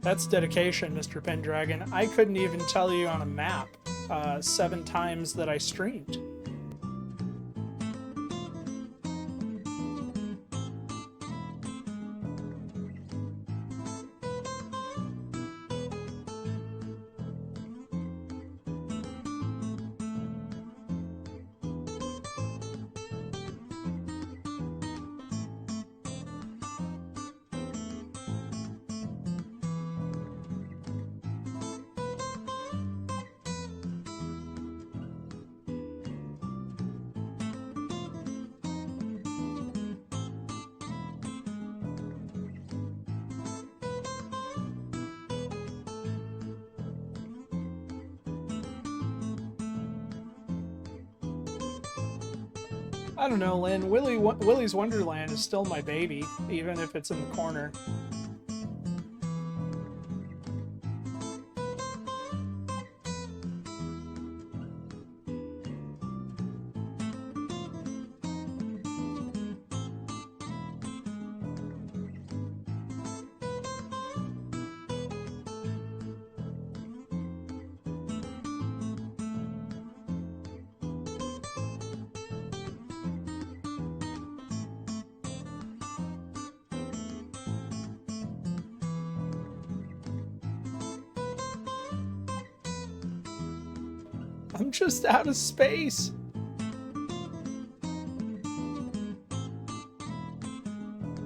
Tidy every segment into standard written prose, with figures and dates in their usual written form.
That's dedication, Mr. Pendragon. I couldn't even tell you on a map 7 times that I streamed. I don't know, Lynn. Willy's Wonderland is still my baby, even if it's in the corner. I'm just out of space.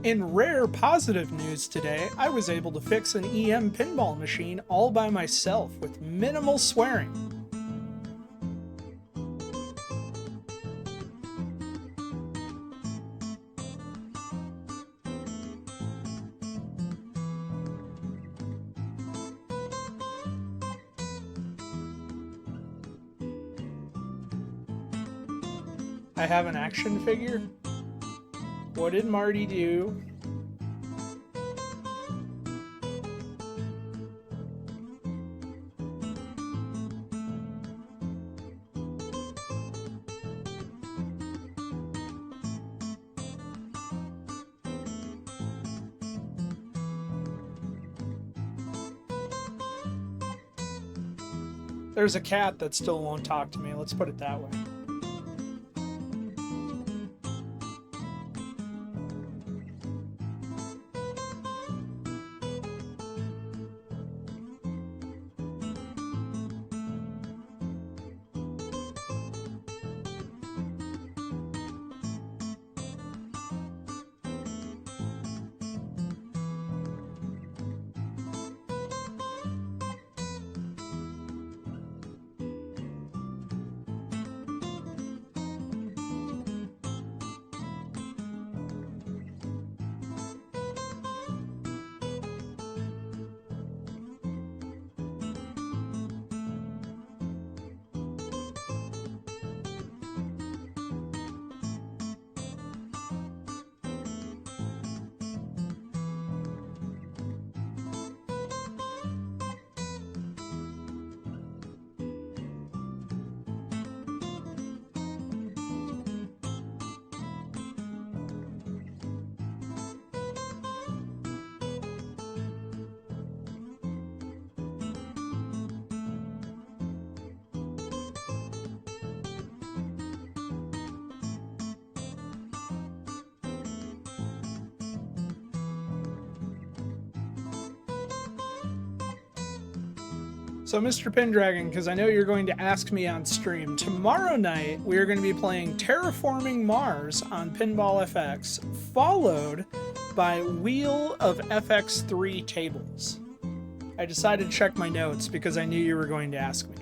In rare positive news today, I was able to fix an EM pinball machine all by myself with minimal swearing. I have an action figure. What did Marty do? There's a cat that still won't talk to me, let's put it that way. So Mr. Pendragon, because I know you're going to ask me on stream, tomorrow night we are going to be playing Terraforming Mars on Pinball FX, followed by Wheel of FX3 tables. I decided to check my notes because I knew you were going to ask me.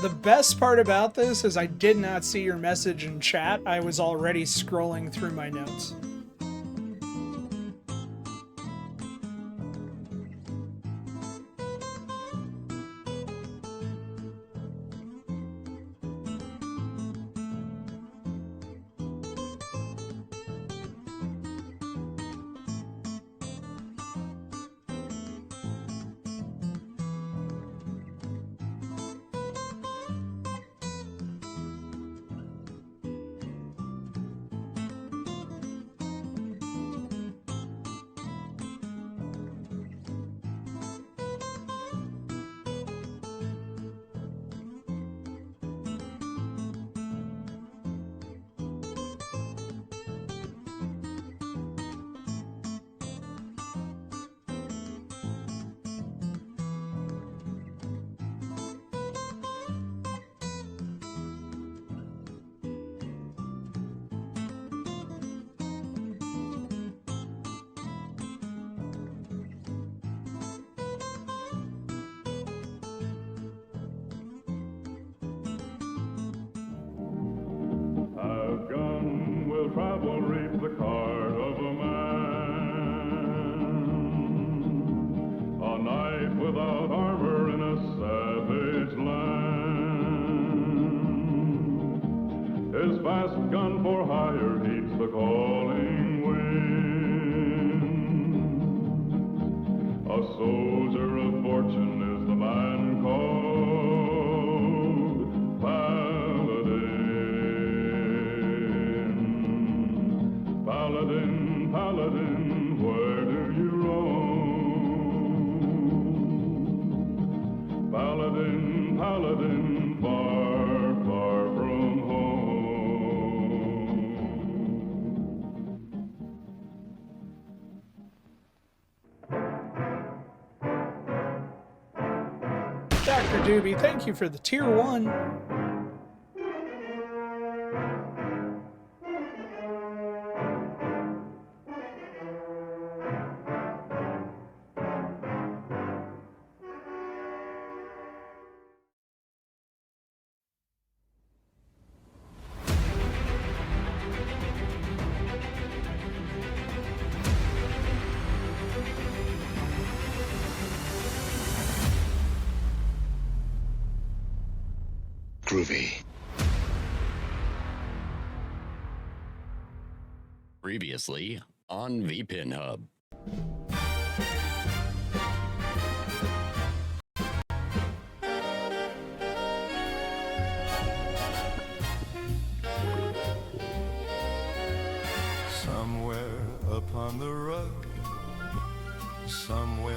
The best part about this is I did not see your message in chat. I was already scrolling through my notes. travel reads the card of a man. A knight without armor in a savage land. His fast gun for hire heeds the calling wind. A soldier of fortune is the man called Paladin. Paladin, Paladin, where do you roam? Paladin, Paladin, far, far from home. Dr. Doobie, thank you for the tier 1. Groovy. Previously on VPINHUB. Somewhere upon the rug, somewhere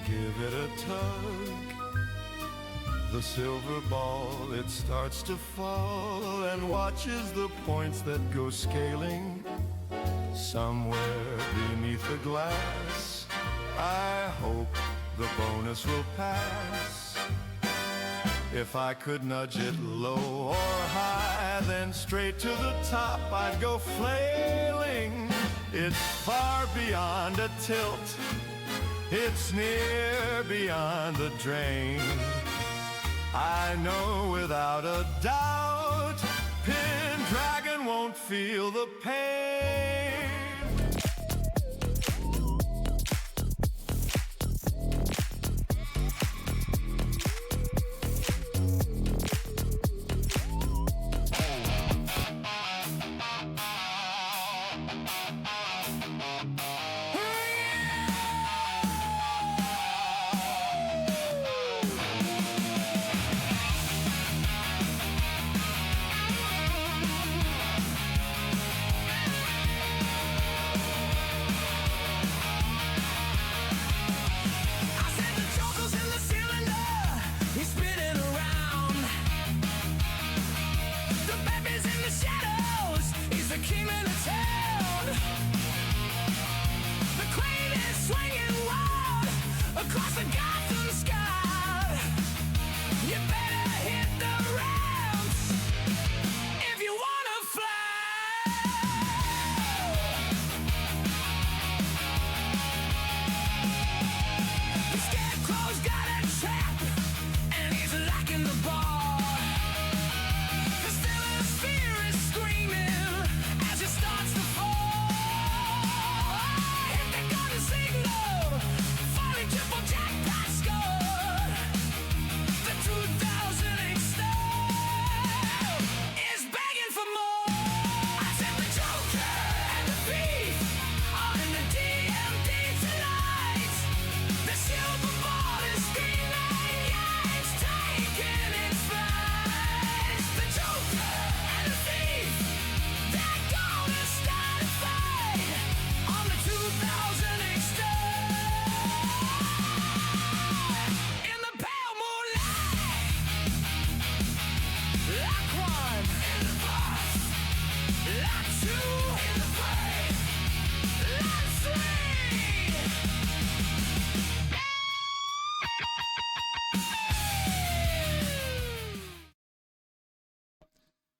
give it a tug. The silver ball, it starts to fall and watches the points that go scaling. Somewhere beneath the glass, I hope the bonus will pass. If I could nudge it low or high, then straight to the top I'd go flailing. It's far beyond a tilt, it's near beyond the drain. I know without a doubt, Pendragon won't feel the pain.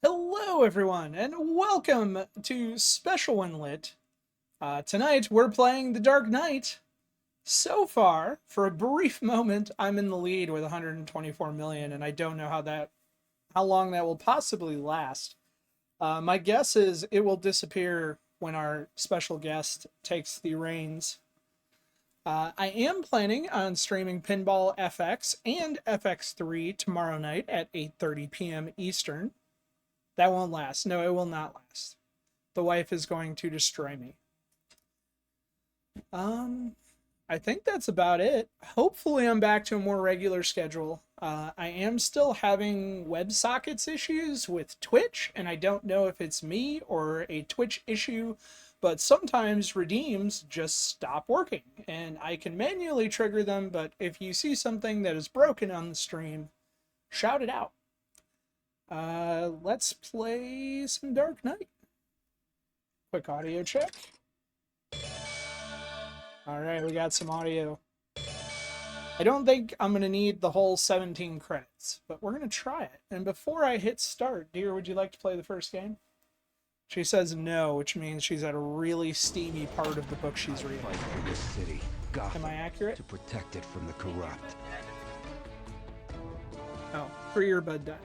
Hello, everyone, and welcome to Special One Lit. Tonight, we're playing The Dark Knight. So far, for a brief moment, I'm in the lead with 124 million, and I don't know how long that will possibly last. My guess is it will disappear when our special guest takes the reins. I am planning on streaming Pinball FX and FX3 tomorrow night at 8:30 p.m. Eastern. That won't last. No, it will not last. The wife is going to destroy me. I think that's about it. Hopefully I'm back to a more regular schedule. I am still having WebSockets issues with Twitch, and I don't know if it's me or a Twitch issue, but sometimes redeems just stop working, and I can manually trigger them, but if you see something that is broken on the stream, shout it out. Let's play some Dark Knight. Quick audio check. Alright, we got some audio. I don't think I'm going to need the whole 17 credits, but we're going to try it. And before I hit start, dear, would you like to play the first game? She says no, which means she's at a really steamy part of the book she's reading. Fight for this city, Gotham, Am I accurate? to protect it from the corrupt. Oh, free earbud died.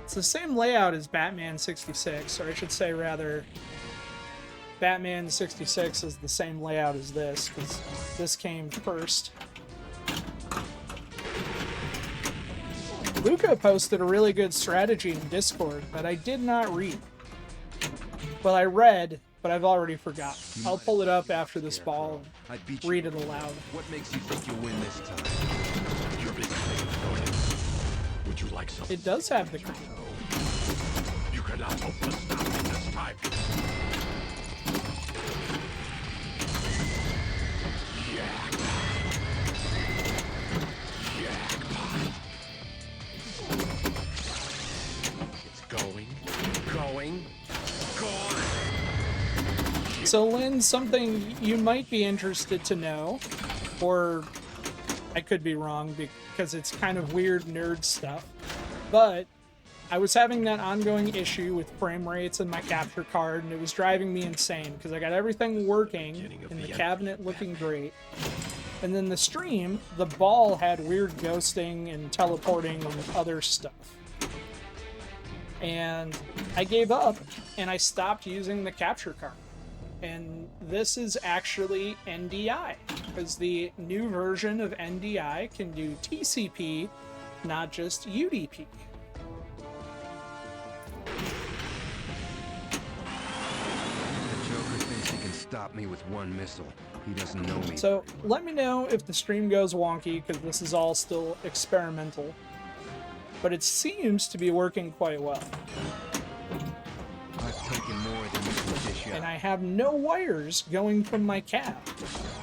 It's the same layout as Batman 66, or I should say rather, Batman 66 is the same layout as this, because this came first. Luca posted a really good strategy in Discord that I did not read. Well, I read, but I've already forgotten. I'll pull it up after this ball and read it aloud. What makes you think you'll win this time? You're being paid. Would you like some? It does have the crane. You cannot hope to stop me this time. Going. So, Lynn, something you might be interested to know, or I could be wrong because it's kind of weird nerd stuff, but I was having that ongoing issue with frame rates in my capture card, and it was driving me insane because I got everything working in the cabinet looking great. And then the stream, the ball had weird ghosting and teleporting and other stuff. And I gave up and I stopped using the capture card. And this is actually NDI, because the new version of NDI can do TCP, not just UDP. The Joker thinks he can stop me with one missile. He doesn't know me. So let me know if the stream goes wonky, because this is all still experimental. But it seems to be working quite well. I've taken more than you can dish out. And I have no wires going from my cab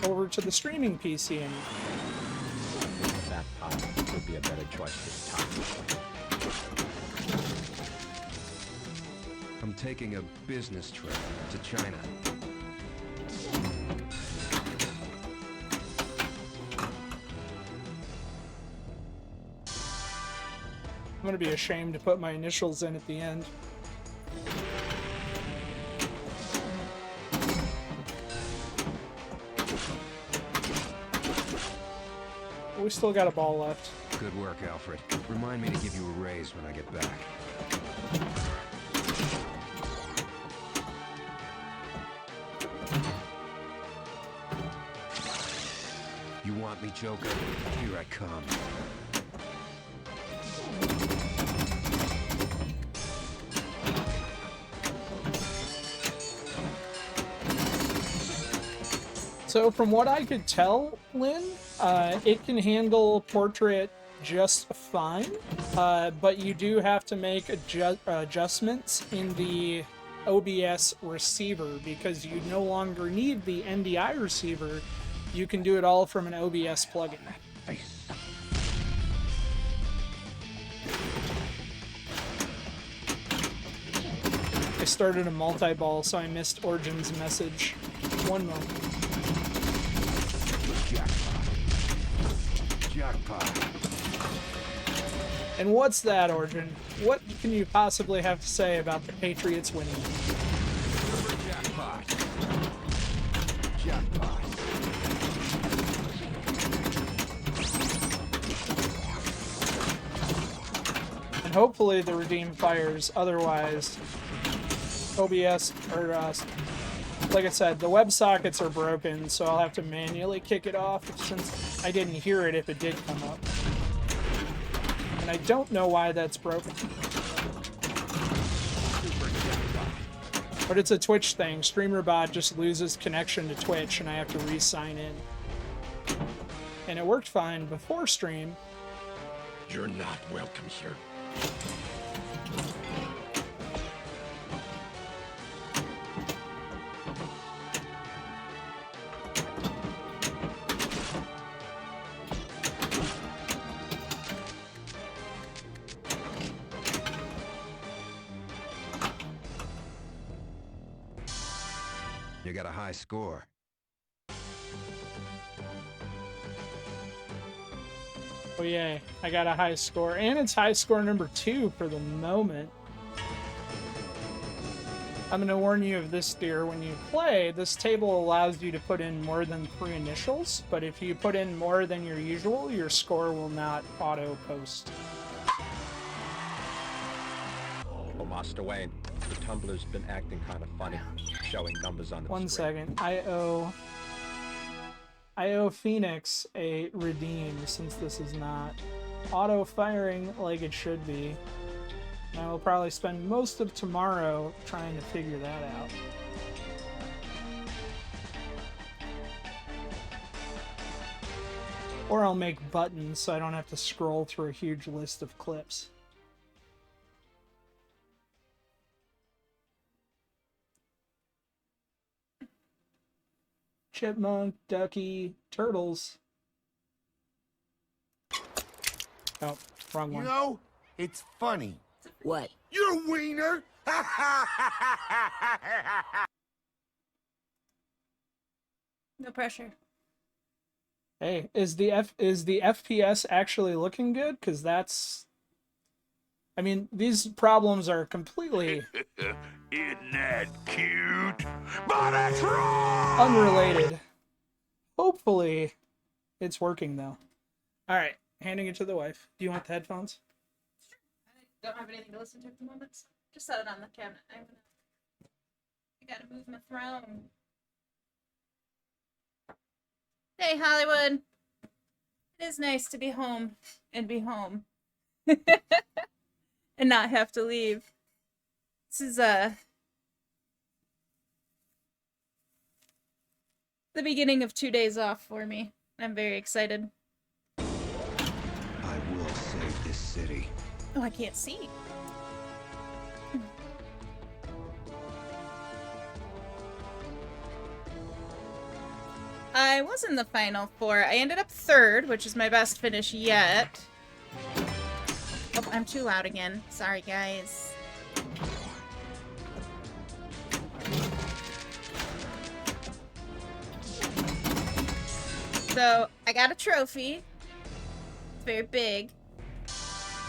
over to the streaming PC anymore. That pot would be a better choice this time. I'm taking a business trip to China. I'm gonna be ashamed to put my initials in at the end. We still got a ball left. Good work, Alfred. Remind me to give you a raise when I get back. You want me, Joker? Here I come. So from what I could tell, Lynn, it can handle portrait just fine, but you do have to make adjustments in the OBS receiver because you no longer need the NDI receiver. You can do it all from an OBS plugin. I started a multi-ball, so I missed Origin's message. One moment. Jackpot. And what's that, Origin? What can you possibly have to say about the Patriots winning? Jackpot. Jackpot. And hopefully the redeem fires. Otherwise, OBS, or like I said, the WebSockets are broken, so I'll have to manually kick it off since I didn't hear it if it did come up. And I don't know why that's broken. But it's a Twitch thing. StreamerBot just loses connection to Twitch and I have to re-sign in. And it worked fine before stream. You're not welcome here. You got a high score. Oh yay, I got a high score. And it's high score number 2 for the moment. I'm going to warn you of this, dear. When you play, this table allows you to put in more than 3 initials, but if you put in more than your usual, your score will not auto-post. Oh, Master Wayne, the Tumblr's been acting kind of funny, showing numbers on the One screen. second. I owe Phoenix a redeem since this is not auto-firing like it should be. And I will probably spend most of tomorrow trying to figure that out. Or I'll make buttons so I don't have to scroll through a huge list of clips. Chipmunk, ducky, turtles. Oh, wrong You one. know, it's funny. What? You're a wiener! No pressure. Hey, is the FPS actually looking good? Because that's... I mean, these problems are completely Isn't that cute? But it's wrong! unrelated. Hopefully, it's working, though. Alright, handing it to the wife. Do you want the headphones? I don't have anything to listen to at the moment. So just set it on the cabinet. I gotta move my throne. Hey, Hollywood. It is nice to be home and be home. And not have to leave. This is the beginning of 2 days off for me. I'm very excited. I will save this city. Oh, I can't see. I was in the final 4. I ended up 3rd, which is my best finish yet. Oh, I'm too loud again. Sorry, guys. So, I got a trophy. It's very big.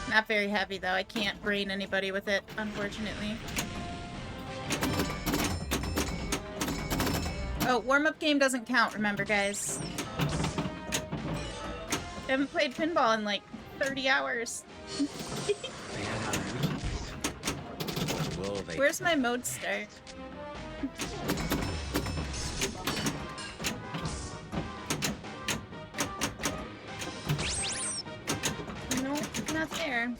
Not very heavy, though. I can't brain anybody with it, unfortunately. Oh, warm-up game doesn't count, remember, guys. I haven't played pinball in, like, 30 hours. Will they? Where's my mode start? No, not there.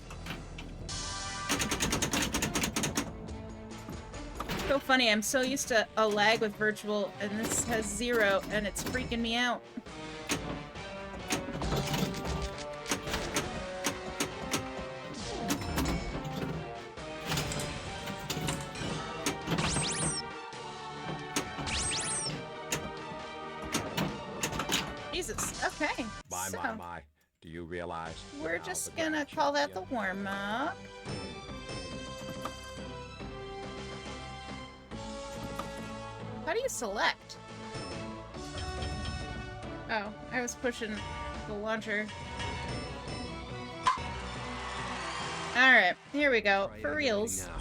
So funny, I'm so used to a lag with virtual, and this has 0, and it's freaking me out. Jesus, okay. My, so, my. Do you realize? we're how just the gonna direction call of that the other warm-up. How do you select? Oh, I was pushing the launcher. Alright, here we go. Try For it reals. now.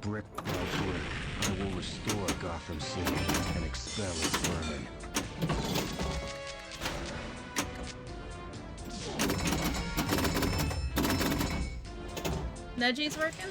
Brick by brick, I will restore Gotham City and expel its vermin. Nudgy's working?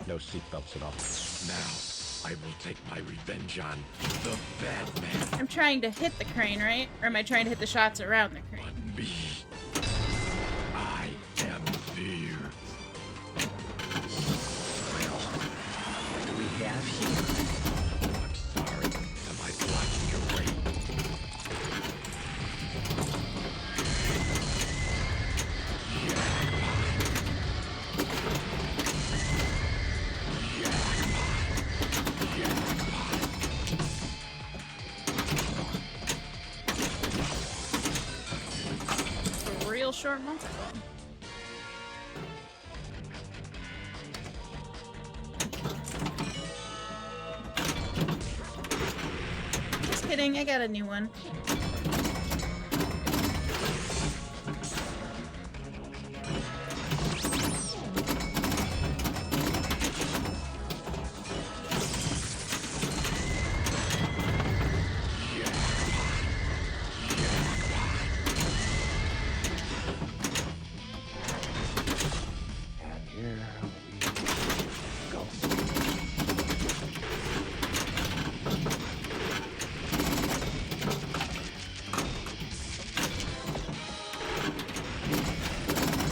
No seatbelts at all. Now, I will take my revenge on the bad man. I'm trying to hit the crane, right? Or am I trying to hit the shots around the crane? Me. I am fear. What do we have here? I'm sorry. Am I blocking your way? A real short multiple. Just kidding, I got a new one. And here we go.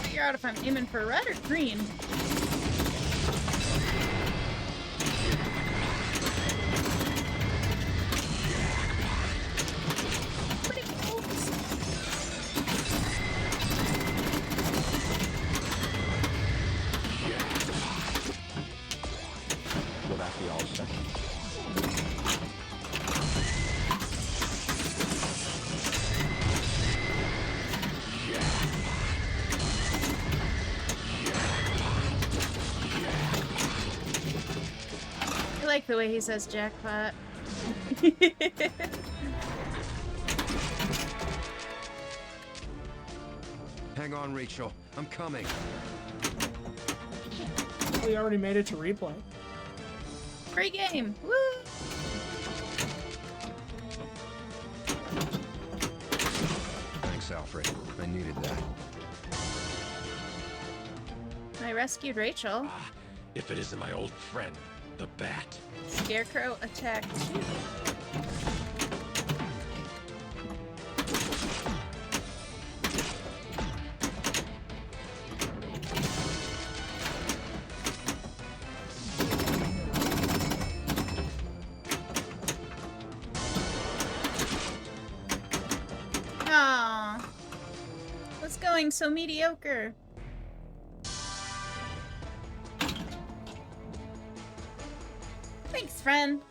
Figure out if I'm aiming for red or green. Pretty close. Will that be all set? I like the way he says jackpot. Hang on, Rachel. I'm coming. We already made it to replay. Free game! Woo! Thanks, Alfred. I needed that. I rescued Rachel. Ah, if it isn't my old friend, the bat. Scarecrow attacked you. Aww. What's going so mediocre? Thanks, friend.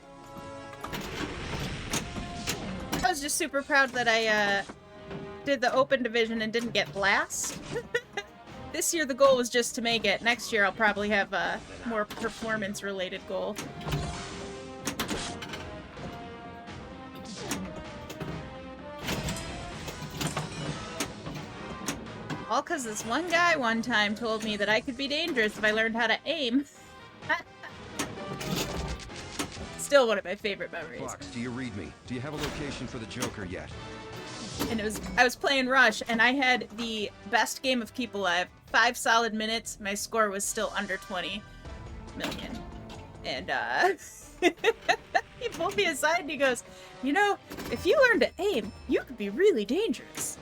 I was just super proud that I did the open division and didn't get last. This year the goal was just to make it. Next year I'll probably have a more performance-related goal. All because this one guy one time told me that I could be dangerous if I learned how to aim. Still one of my favorite memories. Fox, do you read me? Do you have a location for the Joker yet? And I was playing Rush, and I had the best game of Keep Alive. 5 solid minutes, my score was still under 20 million. And, he pulled me aside and he goes, you know, if you learn to aim, you could be really dangerous.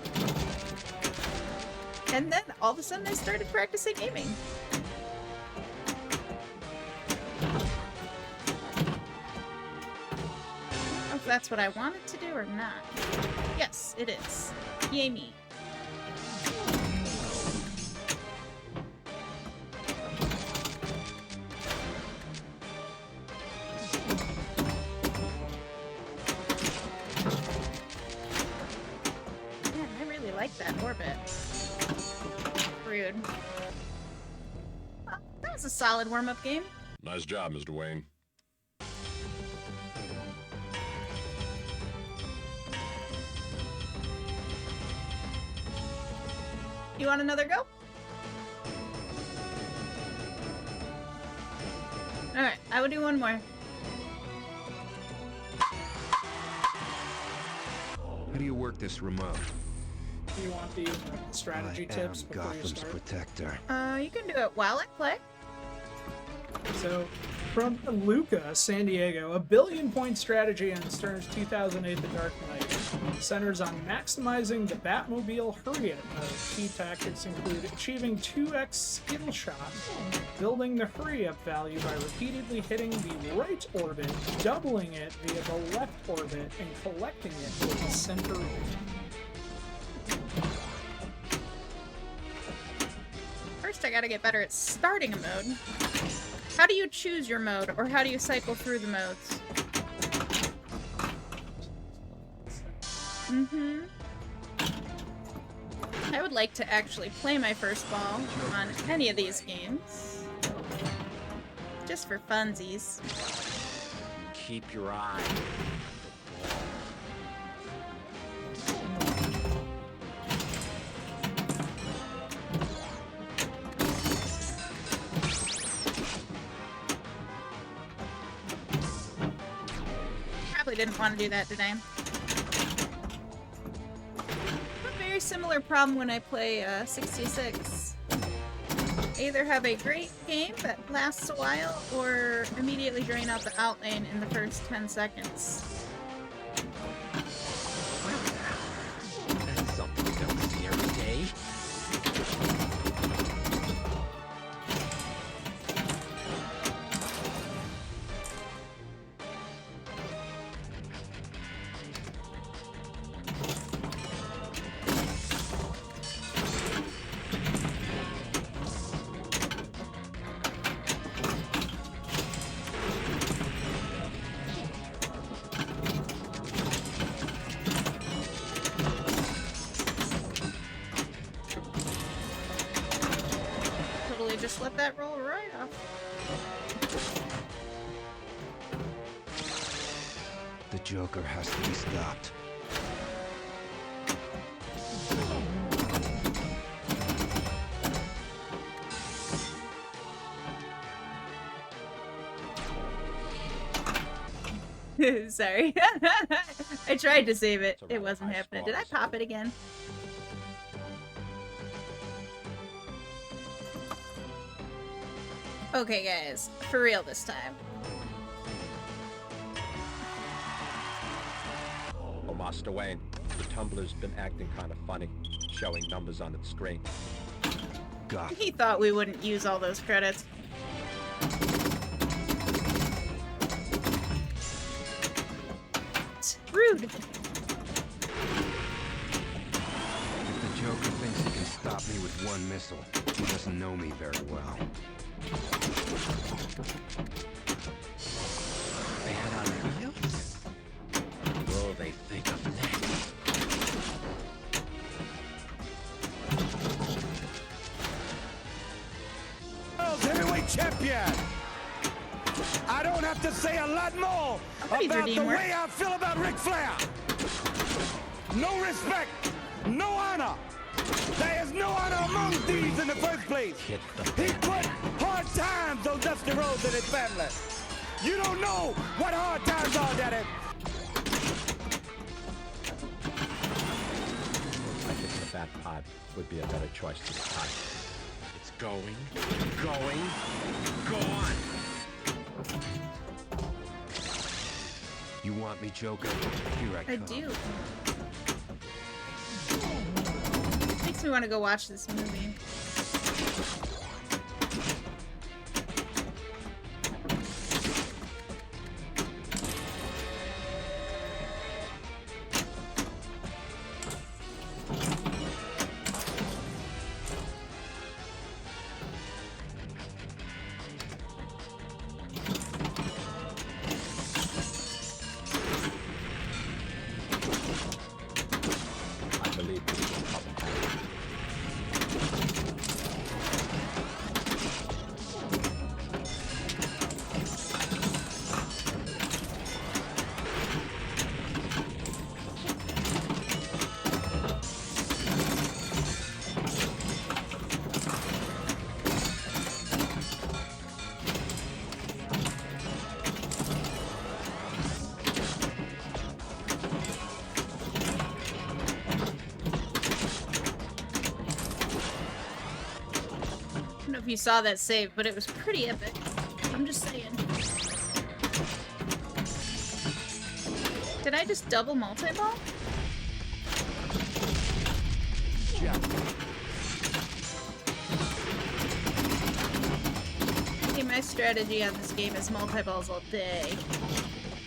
And then, all of a sudden, I started practicing aiming. If that's what I wanted to do or not. Yes, it is. Yay me. Man, I really like that orbit. Rude. Well, that was a solid warm-up game. Nice job, Mr. Wayne. You want another go? Alright, I will do one more. How do you work this remote? Do you want the strategy I tips am before you Gotham's start? protector. You can do it while I play. So, from Luca, San Diego, a billion-point strategy on Stern's 2008 The Dark Knight centers on maximizing the Batmobile hurry-up mode. Key tactics include achieving 2x skill shot, building the hurry-up value by repeatedly hitting the right orbit, doubling it via the left orbit, and collecting it with the center orbit. First, I gotta get better at starting a mode. How do you choose your mode, or how do you cycle through the modes? I would like to actually play my first ball on any of these games. Just for funsies. Keep your eye. Probably didn't want to do that today. A very similar problem when I play 66. Either have a great game that lasts a while, or immediately drain out the outlane in the first 10 seconds. That's something you don't see every day. Just let that roll right off. The Joker has to be stopped. Sorry. I tried to save it. It's a It rather wasn't high happening. score, Did I so- pop it again? Okay, guys. For real this time. Oh, Master Wayne, the tumbler's been acting kind of funny, showing numbers on its screen. Gotham. He thought we wouldn't use all those credits. It's rude. If the Joker thinks he can stop me with one missile, he doesn't know me very well. They had on wheels? What will they think of next? World Heavyweight Champion! I don't have to say a lot more Please about the redeem work. way I feel about Ric Flair. No respect, no honor. There is no honor among thieves in the first place. Hit the He put hard times on Dusty Rhodes and his family. You don't know what hard times are, Daddy. I think the Bat Pod would be a better choice to the time. It's going, gone. You want me, Joker? Here I I come. do. Makes me want to go watch this movie. I believe this will come back. if you saw that save, but it was pretty epic. I'm just saying. Did I just double multi-ball? Hey, my strategy on this game is multi-balls all day.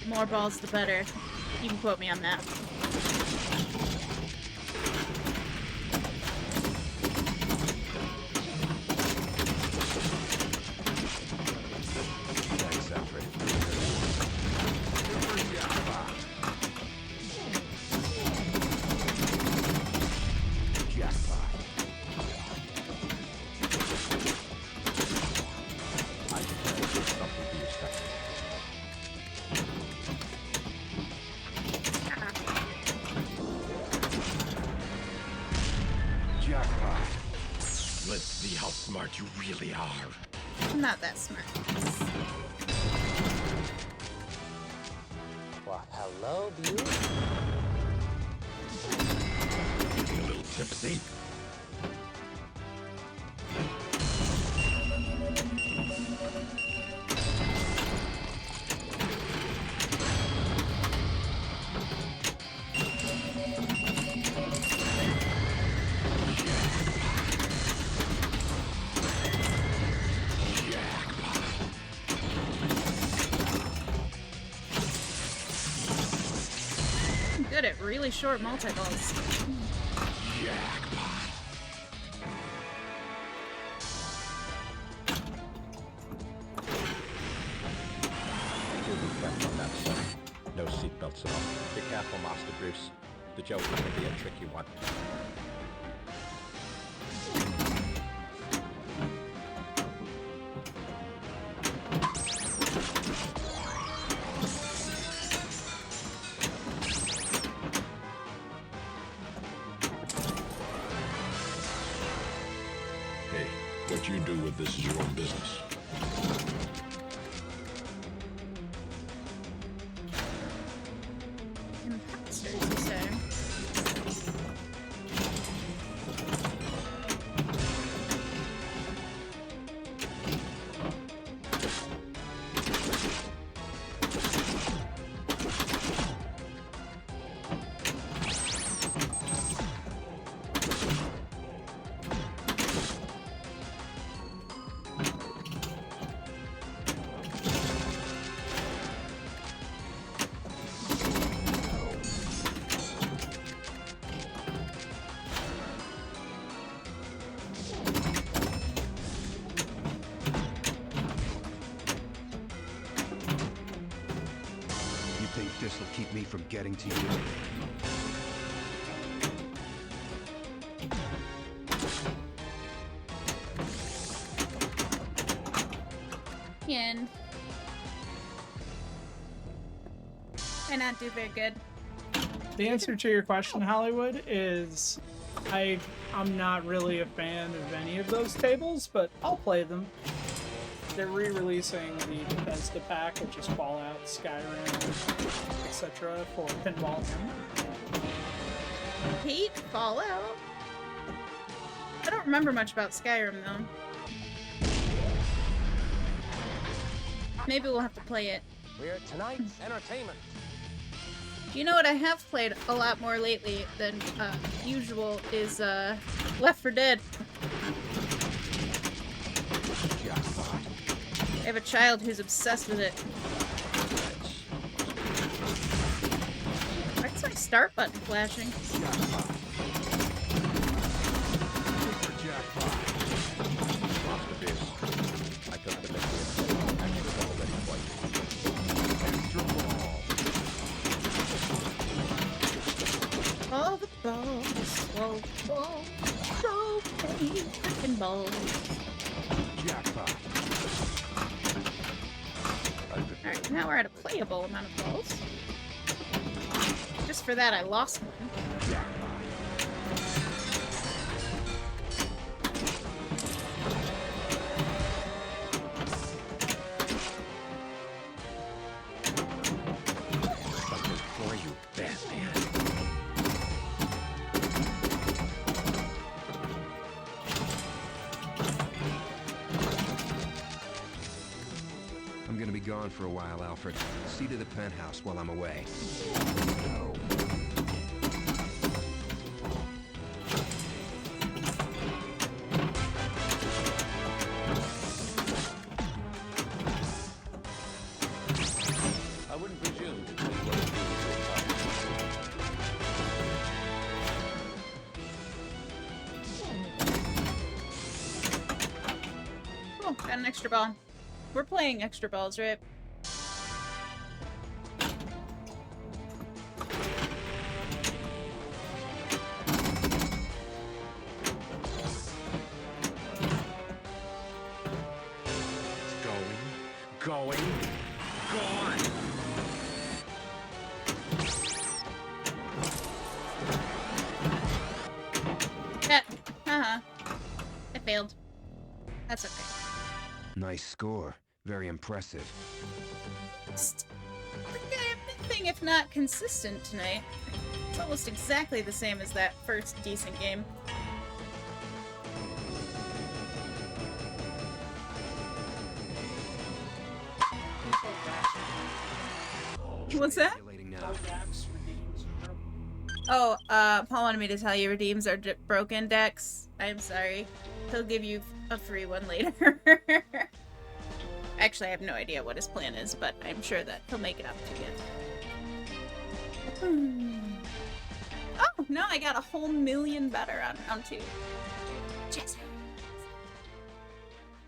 More balls, the better. You can quote me on that. Thanks, Alfred. Jackpot. I declare something to your second. Jackpot. Let's see how smart you really are. I'm not that smart. What, hello, beauty? Getting a little tipsy. I'm good at really short multi-balls. You'll be careful on that, son. No seatbelts at all. Be careful, Master Bruce. The joke is gonna be a tricky one. Hey, what you do with this is your own business. Imposters, you say? You think this'll keep me from getting to you? And I not do very good. The answer to your question, Hollywood, is I'm not really a fan of any of those tables, but I'll play them. They're re-releasing the Bethesda pack, which is Fallout, Skyrim, etc. for Pinball M. Hate Fallout? I don't remember much about Skyrim, though. Maybe we'll have to play it. We're tonight's entertainment. You know what I have played a lot more lately than usual is Left 4 Dead. I have a child who's obsessed with it. Why is my start button flashing? Master Bruce, I took the victory. Actually, already quite. All the balls, whoa, whoa, so many freaking balls. Jackpot. Alright, now we're at a playable amount of balls. Just for that, I lost one. Something for you, Batman. around for a while, Alfred. See to the penthouse while I'm away. I wouldn't presume to tell you what to do with Oh, got an extra ball. We're playing extra balls, right? Going. Gone. Yeah. I failed. That's okay. Nice score. Very impressive. Anything if not consistent tonight. It's almost exactly the same as that first decent game. What's that? Calculating now. Oh, Paul wanted me to tell you redeems are broken decks. I'm sorry. He'll give you a free one later. Actually, I have no idea what his plan is, but I'm sure that he'll make it up to you. Oh, no, I got a whole million better on round 2. Yes.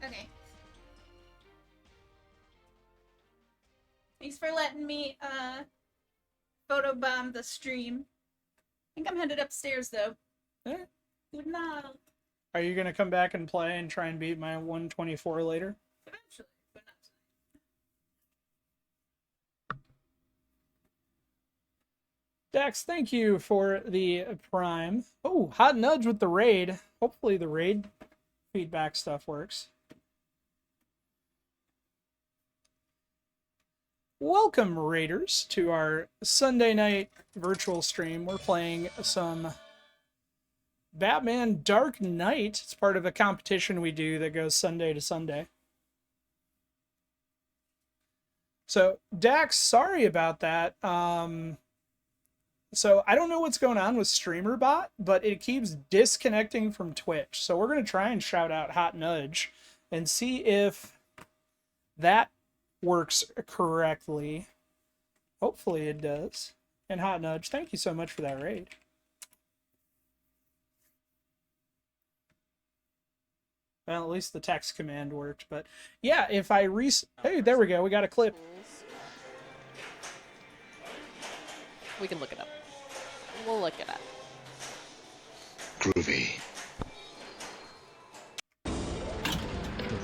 Okay. Thanks for letting me, photobomb the stream. I think I'm headed upstairs, though. Eh. Good night. Are you gonna come back and play and try and beat my 124 later? Eventually, but not tonight. Dax, thank you for the prime. Oh, hot nudge with the raid. Hopefully the raid feedback stuff works. Welcome, Raiders, to our Sunday night virtual stream. We're playing some Batman Dark Knight. It's part of a competition we do that goes Sunday to Sunday. So, Dax, sorry about that. So, I don't know what's going on with StreamerBot, but it keeps disconnecting from Twitch. So, we're going to try and shout out Hot Nudge and see if that works correctly. Hopefully it does. And Hot Nudge, thank you so much for that raid. Well, at least the text command worked, but yeah, if I hey, there we go, we got a clip. We can look it up. We'll look it up. Groovy.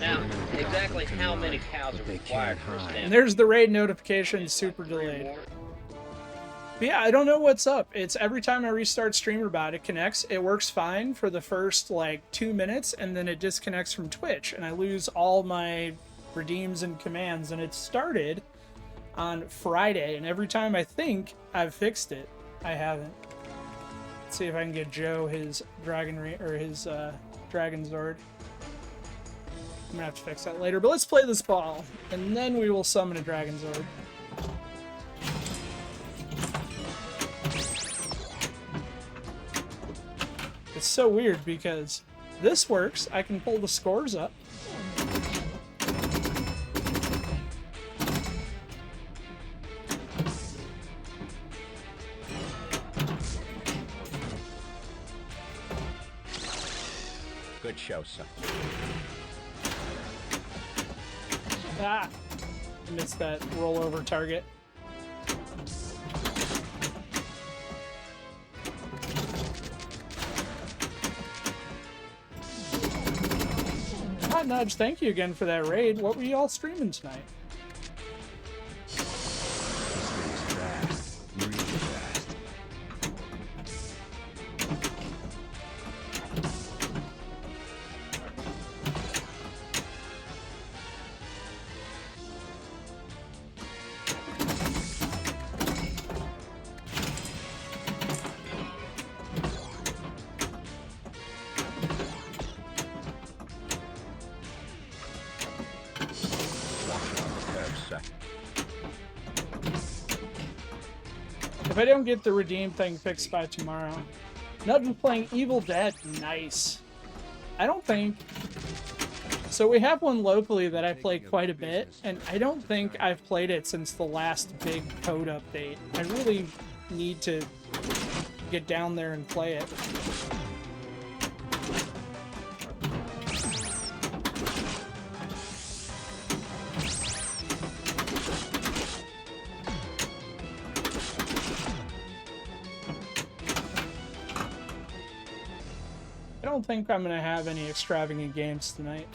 Now, exactly how many cows are required for a And stamp? there's the raid notification, super delayed. But yeah, I don't know what's up. It's every time I restart StreamerBot, it connects. It works fine for the first, like, 2 minutes, and then it disconnects from Twitch, and I lose all my redeems and commands, and it started on Friday, and every time I think I've fixed it, I haven't. Let's see if I can get Joe his Dragon Zord. I'm gonna have to fix that later, but let's play this ball, and then we will summon a Dragon Zord. It's so weird because this works. I can pull the scores up. Good show, son. Ah! Missed that rollover target. Hot Nudge, thank you again for that raid. What were you all streaming tonight? Fast. Really fast. If I don't get the redeem thing fixed by tomorrow. Nudge is playing Evil Dead. Nice. I don't think... So we have one locally that I play quite a bit, and I don't think I've played it since the last big code update. I really need to get down there and play it. I don't think I'm gonna have any extravagant games tonight.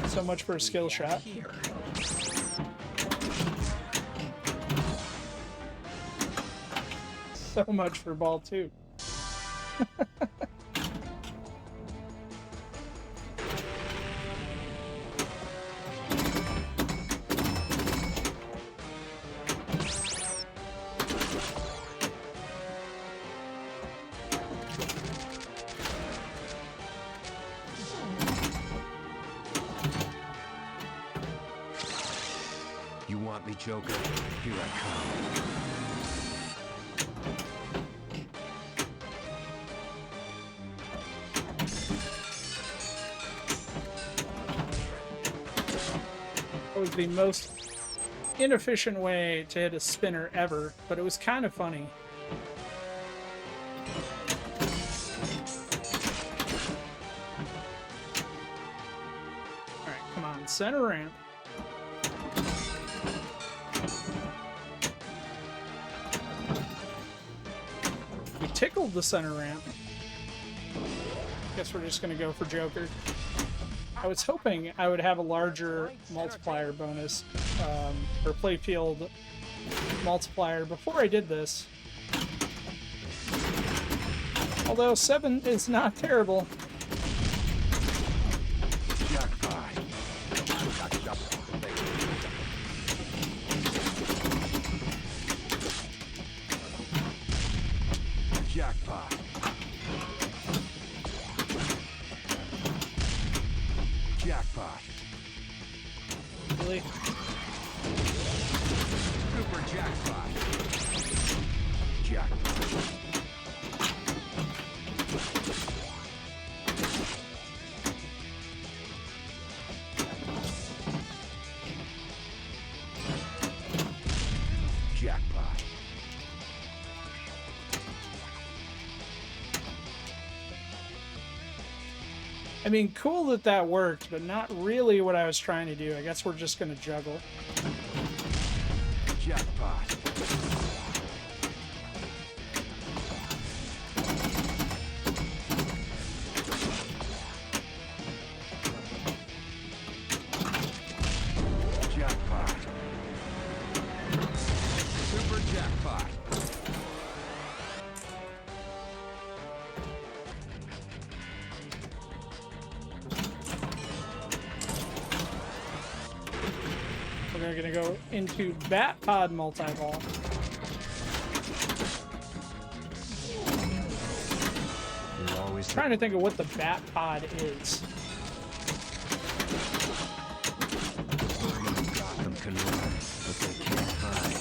So much for a skill shot. So much for ball 2. You want me, Joker? Here I come. That was the most inefficient way to hit a spinner ever, but it was kind of funny. Alright, come on, center ramp. We tickled the center ramp. Guess we're just gonna go for Joker. I was hoping I would have a larger multiplier bonus, or playfield multiplier before I did this. Although 7 is not terrible. Jackpot. Jackpot. Jackpot. Really? Super jackpot. Jackpot. Jackpot. I mean, cool that that worked, but not really what I was trying to do. I guess we're just gonna juggle. Jackpot. Jackpot. Super jackpot. We're gonna go into Bat Pod multi-ball. Trying to think of what the Bat Pod is. Gotham can run, but they can't hide.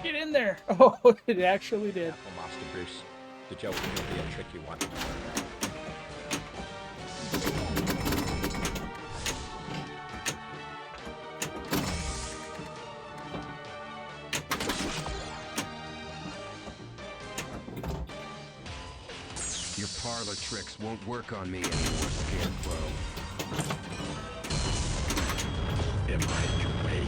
Get in there! Oh, it actually did. Well, Master Bruce, the joke will be a tricky one. Your parlor tricks won't work on me anymore, Scarecrow. Am I in your way?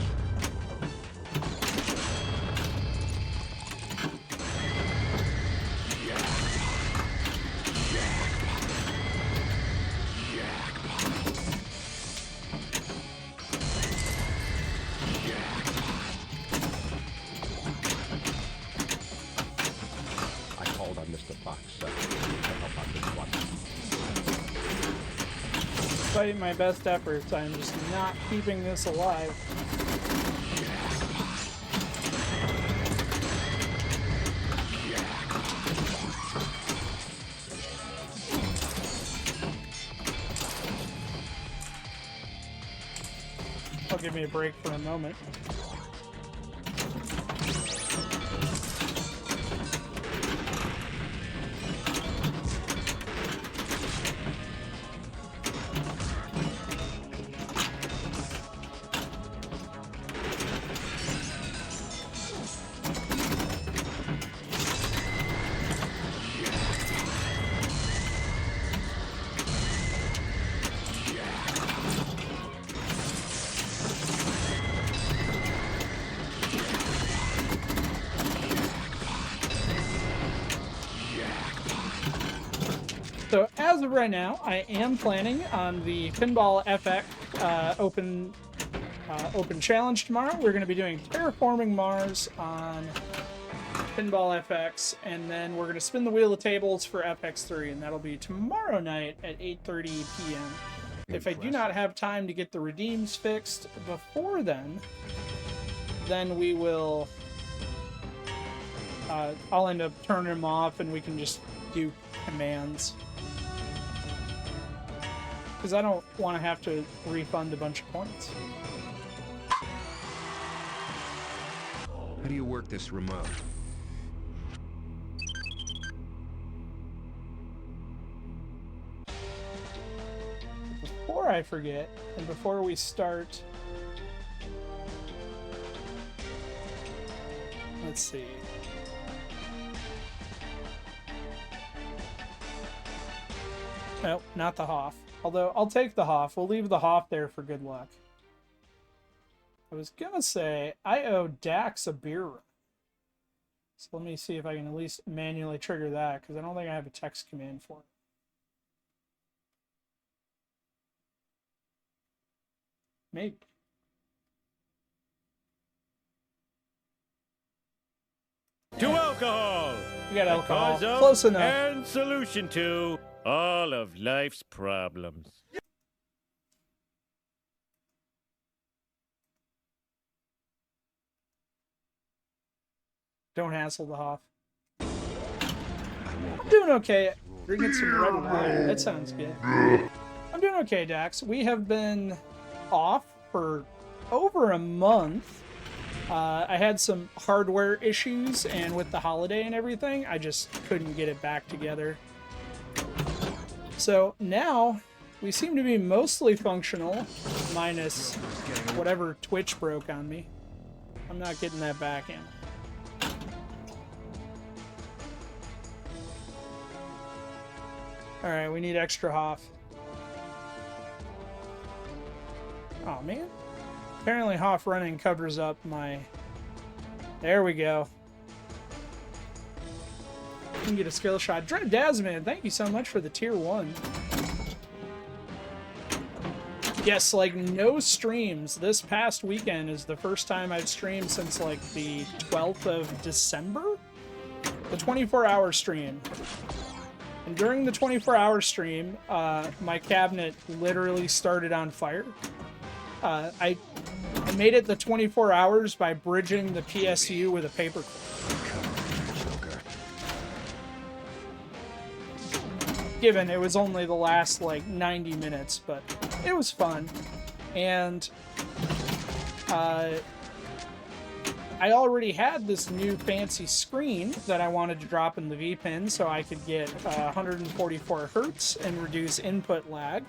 I called on Mr. Fox, sir, to help out this one. Despite my best efforts, I'm just not keeping this alive. I'll give me a break for a moment. So as of right now, I am planning on the Pinball FX open challenge tomorrow. We're going to be doing Terraforming Mars on Pinball FX, and then we're going to spin the wheel of tables for FX3, and that'll be tomorrow night at 8:30 p.m. If I do not have time to get the redeems fixed before then we will... I'll end up turning them off, and we can just do commands. Because I don't want to have to refund a bunch of points. How do you work this remote? Before I forget, and before we start... Let's see. Nope, not the Hoff. Although, I'll take the Hoff. We'll leave the Hoff there for good luck. I was gonna say, I owe Dax a beer run. So let me see if I can at least manually trigger that, because I don't think I have a text command for it. Maybe. To alcohol! We got alcohol. The cause of Close enough. And solution to all of life's problems. Don't hassle the Hoff. I'm doing okay. Drinking some red wine. That sounds good. I'm doing okay, Dax. We have been off for over a month. I had some hardware issues, and with the holiday and everything, I just couldn't get it back together. So now, we seem to be mostly functional, minus whatever Twitch broke on me. I'm not getting that back in. Alright, we need extra Hoff. Oh man. Apparently Hoff running covers up my... There we go. You can get a skill shot. Dread Dasman, thank you so much for the tier 1. Yes, like, no streams. This past weekend is the first time I've streamed since, like, the 12th of December? The 24-hour stream. And during the 24-hour stream, my cabinet literally started on fire. I made it the 24 hours by bridging the PSU with a paperclip. Given it was only the last, like, 90 minutes, but it was fun. And I already had this new fancy screen that I wanted to drop in the VPIN so I could get 144 hertz and reduce input lag.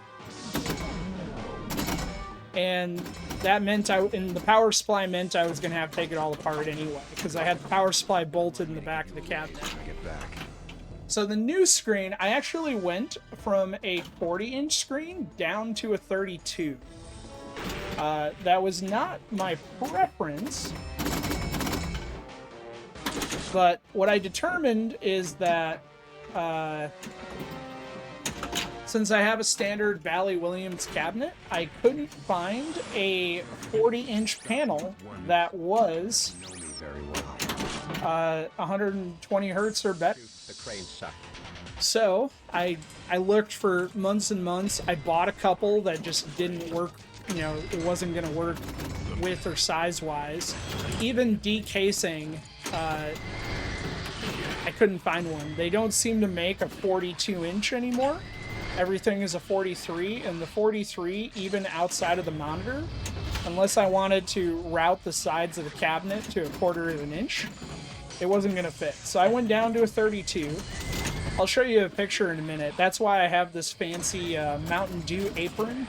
And that meant the power supply meant I was going to have to take it all apart anyway, because I had the power supply bolted in the back of the cabinet. So the new screen, I actually went from a 40-inch screen down to a 32. That was not my preference, but what I determined is that since I have a standard Bally Williams cabinet, I couldn't find a 40-inch panel that was 120 hertz or better. The cranes suck. So I looked for months and months. I bought a couple that just didn't work. You know, it wasn't going to work width or size wise. Even decasing, I couldn't find one. They don't seem to make a 42-inch anymore. Everything is a 43, and the 43, even outside of the monitor, unless I wanted to route the sides of the cabinet to 1/4 of an inch, it wasn't going to fit. So I went down to a 32. I'll show you a picture in a minute. That's why I have this fancy Mountain Dew apron.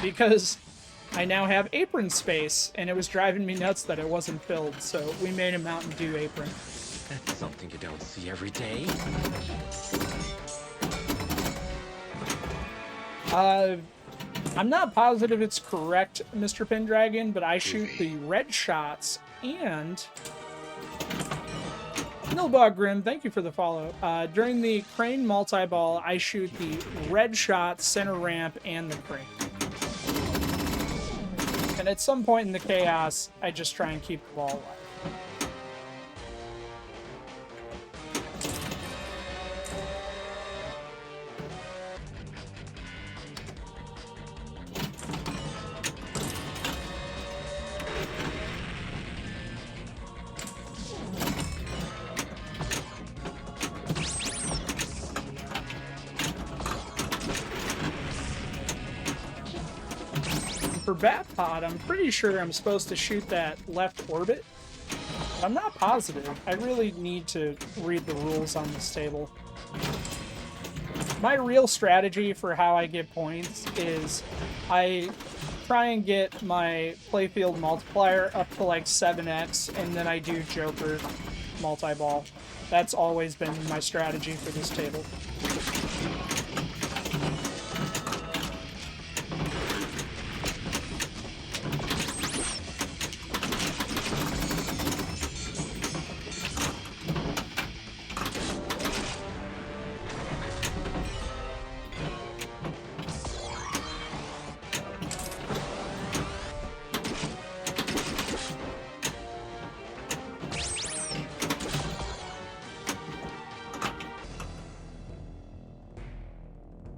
Because I now have apron space, and it was driving me nuts that it wasn't filled, so we made a Mountain Dew apron. That's something you don't see every day. I'm not positive it's correct, Mr. Pendragon, but I shoot the red shots and... Nilbog Grim, thank you for the follow. During the crane multi-ball, I shoot the red shot, center ramp, and the crane. And at some point in the chaos, I just try and keep the ball alive. For Bat Pod, I'm pretty sure I'm supposed to shoot that left orbit, but I'm not positive. I really need to read the rules on this table. My real strategy for how I get points is I try and get my playfield multiplier up to like 7x, and then I do Joker multi-ball. That's always been my strategy for this table.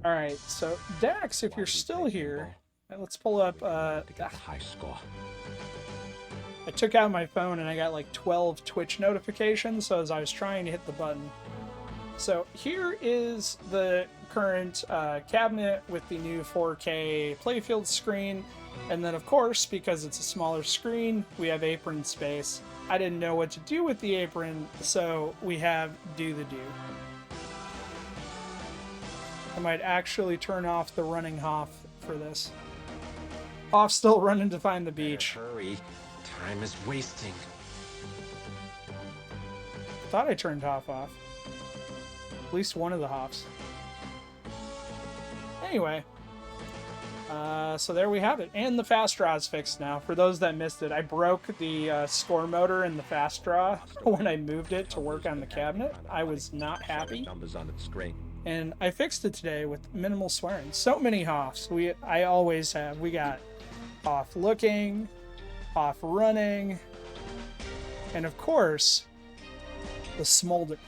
Alright, so Dax, if you're still here, let's pull up, High score. I took out my phone and I got like 12 Twitch notifications, so as I was trying to hit the button. So here is the current cabinet with the new 4K playfield screen, and then of course, because it's a smaller screen, we have apron space. I didn't know what to do with the apron, so we have Do the Do. I might actually turn off the running Hoff for this. Hoff's still running to find the beach. Hurry. Time is wasting. Thought I turned Hoff off. At least one of the Hoffs. Anyway. So there we have it. And the fast draw is fixed now. For those that missed it, I broke the score motor in the fast draw when I moved it to work on the cabinet. I was not happy. Numbers on the screen. And I fixed it today with minimal swearing. So many Hoffs. I always have. We got Hoff looking, Hoff running, and of course, the smolder.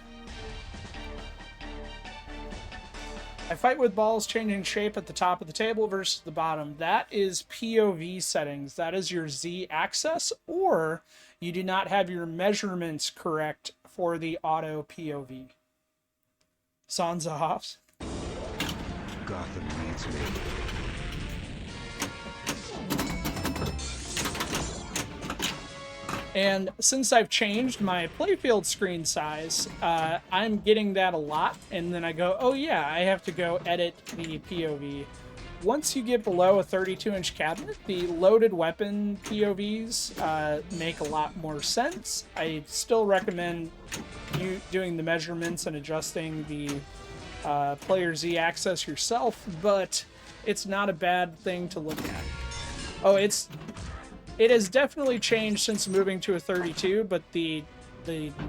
I fight with balls changing shape at the top of the table versus the bottom. That is POV settings. That is your Z axis, or you do not have your measurements correct for the auto POV. Sansa Hoffs. Gotham needs me. And since I've changed my playfield screen size, I'm getting that a lot. And then I go, oh yeah, I have to go edit the POV. Once you get below a 32-inch cabinet, the loaded weapon POVs make a lot more sense. I still recommend you doing the measurements and adjusting the player Z axis yourself, but it's not a bad thing to look at. Oh, it has definitely changed since moving to a 32, but the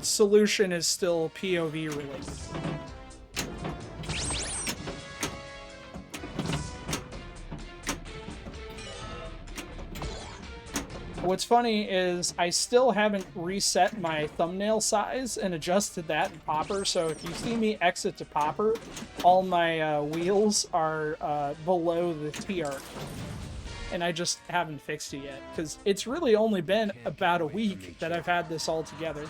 solution is still POV related. What's funny is I still haven't reset my thumbnail size and adjusted that in Popper, so if you see me exit to Popper, all my wheels are below the T-arc. And I just haven't fixed it yet, because it's really only been about a week that I've had this all together.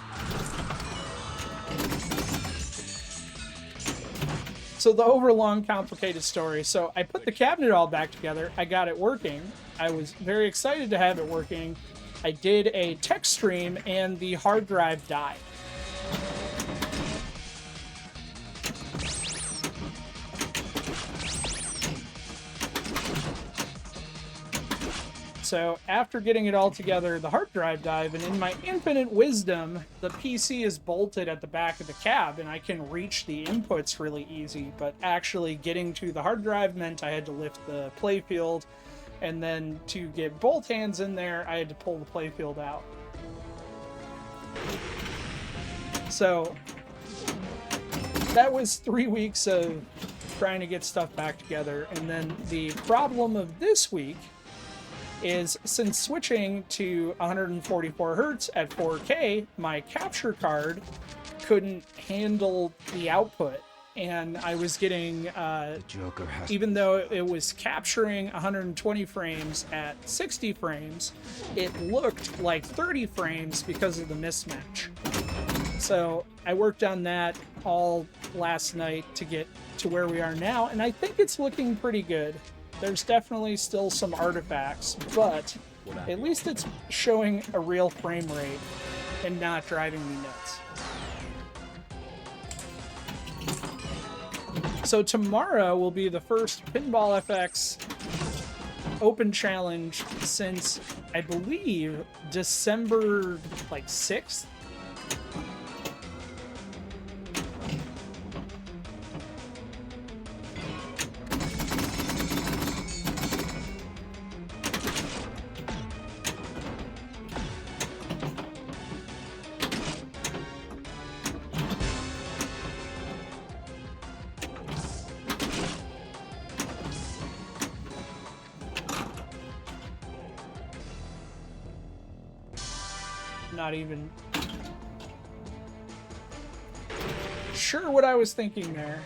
So the overlong, complicated story. So I put the cabinet all back together. I got it working. I was very excited to have it working. I did a tech stream, and the hard drive died. So after getting it all together, the hard drive died, and in my infinite wisdom, the PC is bolted at the back of the cab, and I can reach the inputs really easy, but actually getting to the hard drive meant I had to lift the playfield, and then to get both hands in there, I had to pull the playfield out. So that was 3 weeks of trying to get stuff back together, and then the problem of this week is, since switching to 144 hertz at 4K, my capture card couldn't handle the output, and I was getting, even though it was capturing 120 frames at 60 frames, it looked like 30 frames because of the mismatch. So I worked on that all last night to get to where we are now, and I think it's looking pretty good. There's definitely still some artifacts, but at least it's showing a real frame rate and not driving me nuts. So tomorrow will be the first Pinball FX Open Challenge since, I believe, December, 6th? Not even sure what I was thinking there,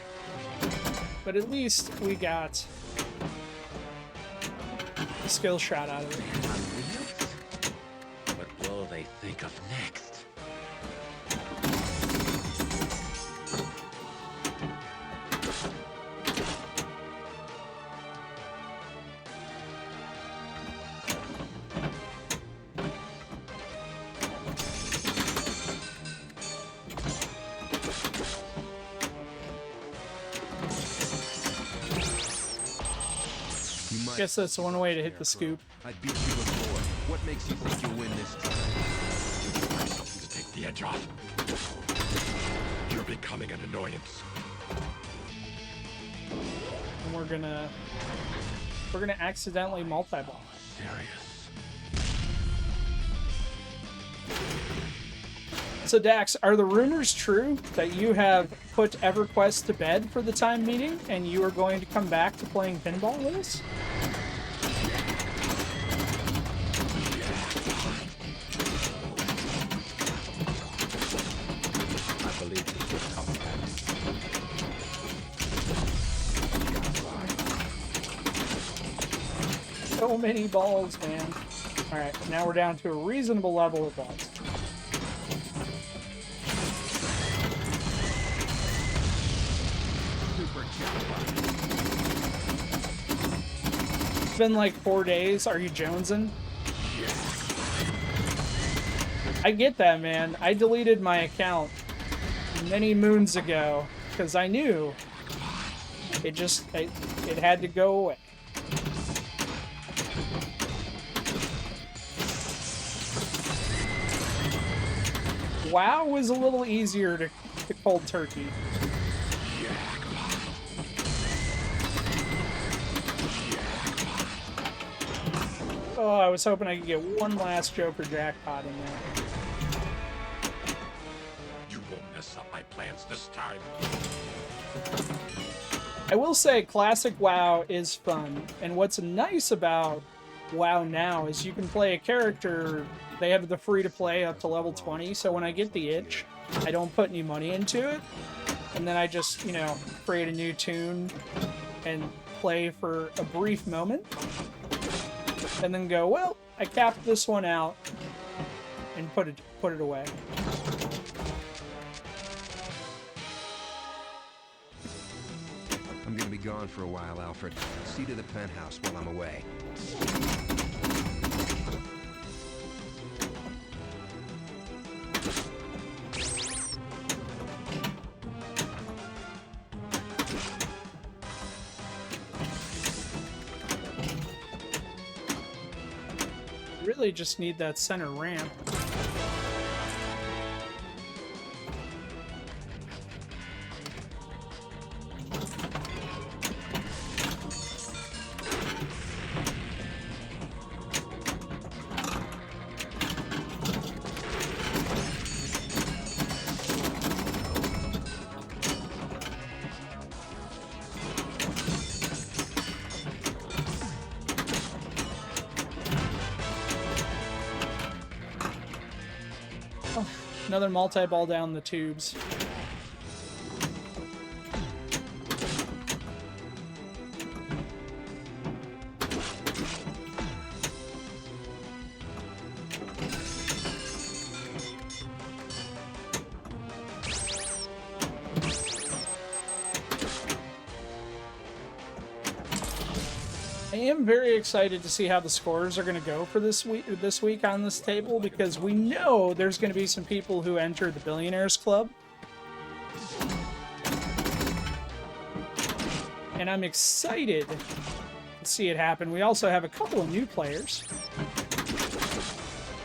but at least we got a skill shot out of it. What will they think of next? Guess that's one way to hit the scoop. I beat you before. What makes you think you'll win this time? Something to take the edge off. You're becoming an annoyance. And we're gonna accidentally multi-ball. Serious. So Dax, are the rumors true that you have put EverQuest to bed for the time meeting and you are going to come back to playing pinball with us? I believe this will come back. So many balls, man. Alright, now we're down to a reasonable level of balls. It's been like 4 days. Are you jonesing? I get that, man. I deleted my account many moons ago because I knew it had to go away. WoW was a little easier to cold turkey. Oh, I was hoping I could get one last Joker jackpot in there. You won't mess up my plans this time. I will say Classic WoW is fun, and what's nice about WoW now is you can play a character. They have the free to play up to level 20. So when I get the itch, I don't put any money into it, and then I just, you know, create a new tune and play for a brief moment, and then go, well, I capped this one out, and put it away. I'm gonna be gone for a while, Alfred. See to the penthouse while I'm away. Really just need that center ramp. Another multi-ball down the tubes. I am very excited to see how the scores are going to go for this week on this table, because we know there's going to be some people who enter the Billionaires Club. And I'm excited to see it happen. We also have a couple of new players.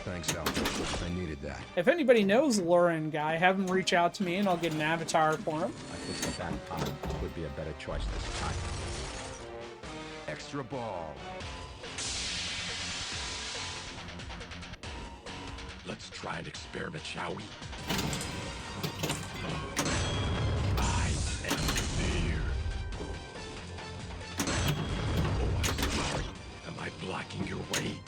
Thanks, Alfred. I needed that. If anybody knows Lauren guy, have him reach out to me and I'll get an avatar for him. I think the back pot would be a better choice this time. Extra ball. Let's try an experiment, shall we? I am fear. Oh, I'm sorry. Am I blocking your way?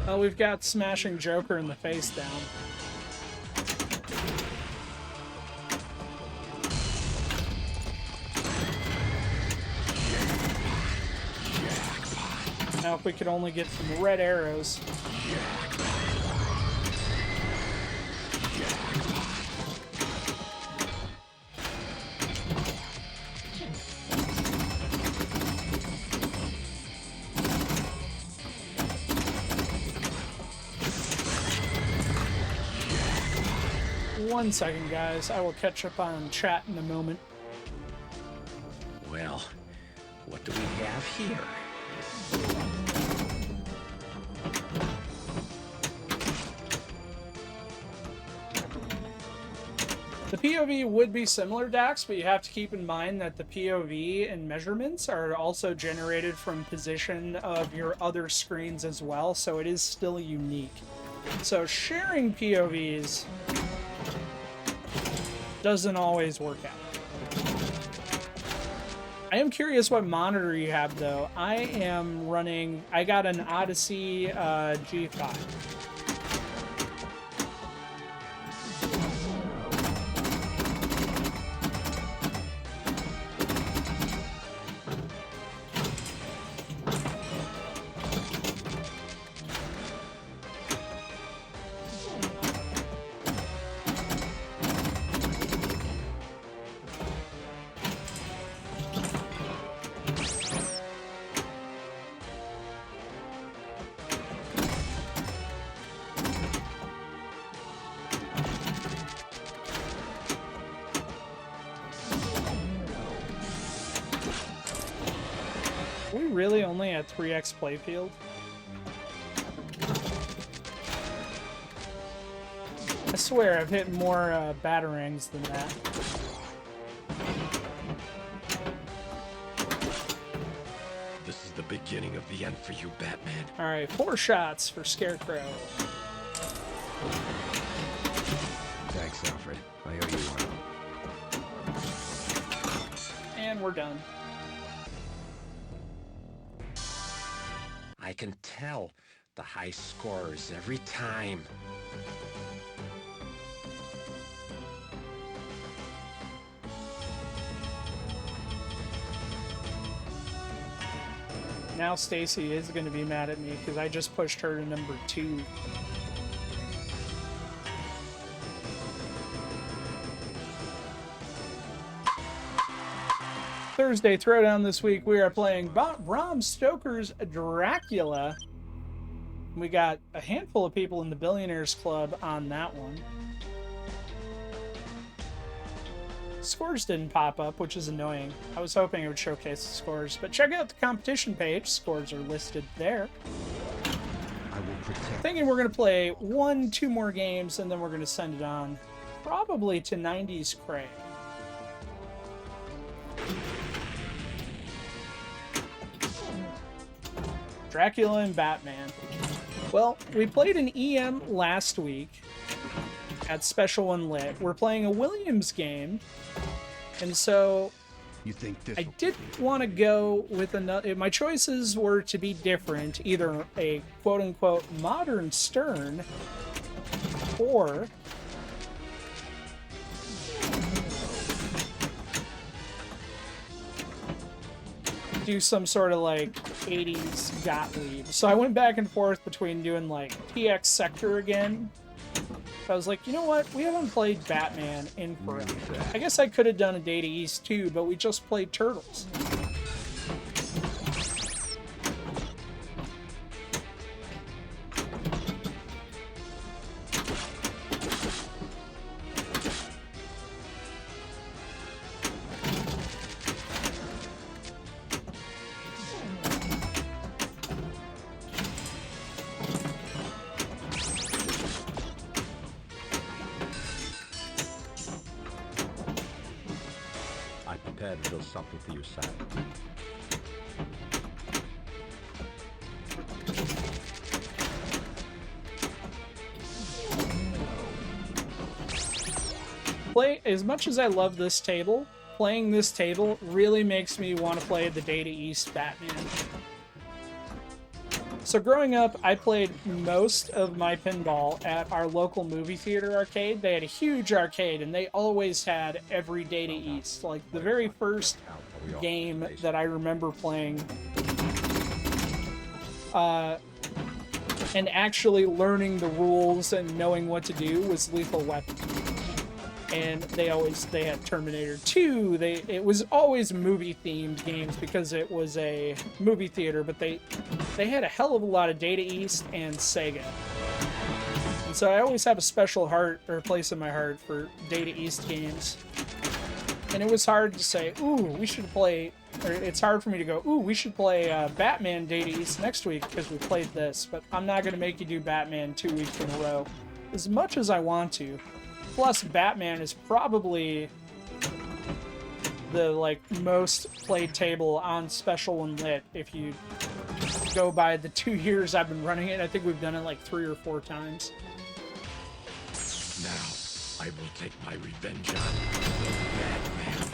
Oh, we've got smashing Joker in the face down. Now if we could only get some red arrows. One second, guys. I will catch up on chat in a moment. Well, what do we have here? The POV would be similar, Dax, but you have to keep in mind that the POV and measurements are also generated from position of your other screens as well, so it is still unique. So sharing POVs doesn't always work out. I am curious what monitor you have, though. I am running... I got an Odyssey G5. We really only at 3x playfield? I swear I've hit more batarangs than that. This is the beginning of the end for you, Batman. Alright, 4 shots for Scarecrow. Thanks, Alfred. I owe you one. And we're done. I can tell the high scorers every time. Now Stacy is going to be mad at me because I just pushed her to number 2. Thursday Throwdown this week, we are playing Bram Stoker's Dracula. We got a handful of people in the Billionaires Club on that one. Scores didn't pop up, which is annoying. I was hoping it would showcase the scores, but check out the competition page. Scores are listed there. I will protect. Thinking we're going to play 1-2 more games, and then we're going to send it on, probably to 90s Craig. Dracula and Batman. Well, we played an EM last week at Special Unlit. We're playing a Williams game, and so You think this? I did want to go with another. My choices were to be different, either a quote-unquote modern Stern or do some sort of like 80s Gottlieb. So I went back and forth between doing like PX Sector again. I was like, you know what? We haven't played Batman in forever. I guess I could have done a Data East too, but we just played Turtles. I prepared a little something for you, Sam. As much as I love this table, playing this table really makes me want to play the Data East Batman. So growing up, I played most of my pinball at our local movie theater arcade. They had a huge arcade, and they always had every Data East. Like, the very first game that I remember playing and actually learning the rules and knowing what to do was Lethal Weapon. And they had Terminator 2. It was always movie-themed games because it was a movie theater, but they had a hell of a lot of Data East and Sega. And so I always have a special heart or place in my heart for Data East games. And it was hard to say, ooh, we should play, or it's hard for me to go, ooh, we should play Batman Data East next week because we played this, but I'm not going to make you do Batman 2 weeks in a row, as much as I want to. Plus, Batman is probably the most played table on Special Unlit. If you go by the 2 years I've been running it, I think we've done it like 3 or 4 times. Now, I will take my revenge on the Batman.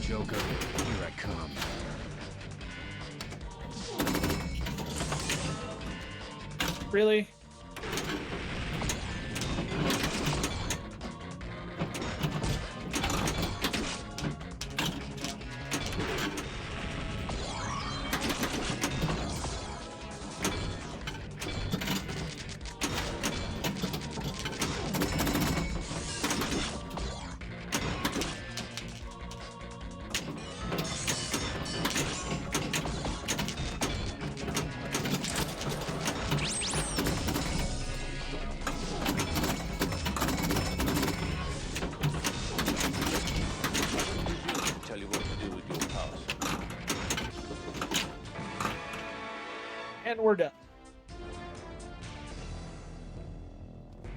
Joker, here I come. Really? And we're done.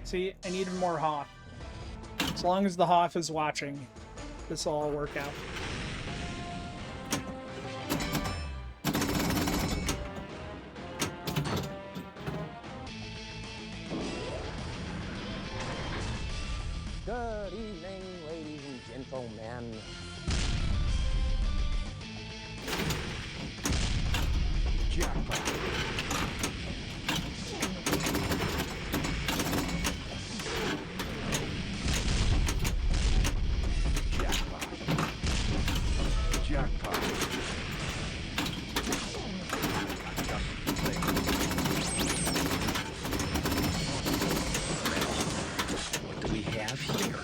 See, I needed more Hoff. As long as the Hoff is watching, this will all work out. Good evening, ladies and gentlemen. Jackpot. Jackpot. What do we have here?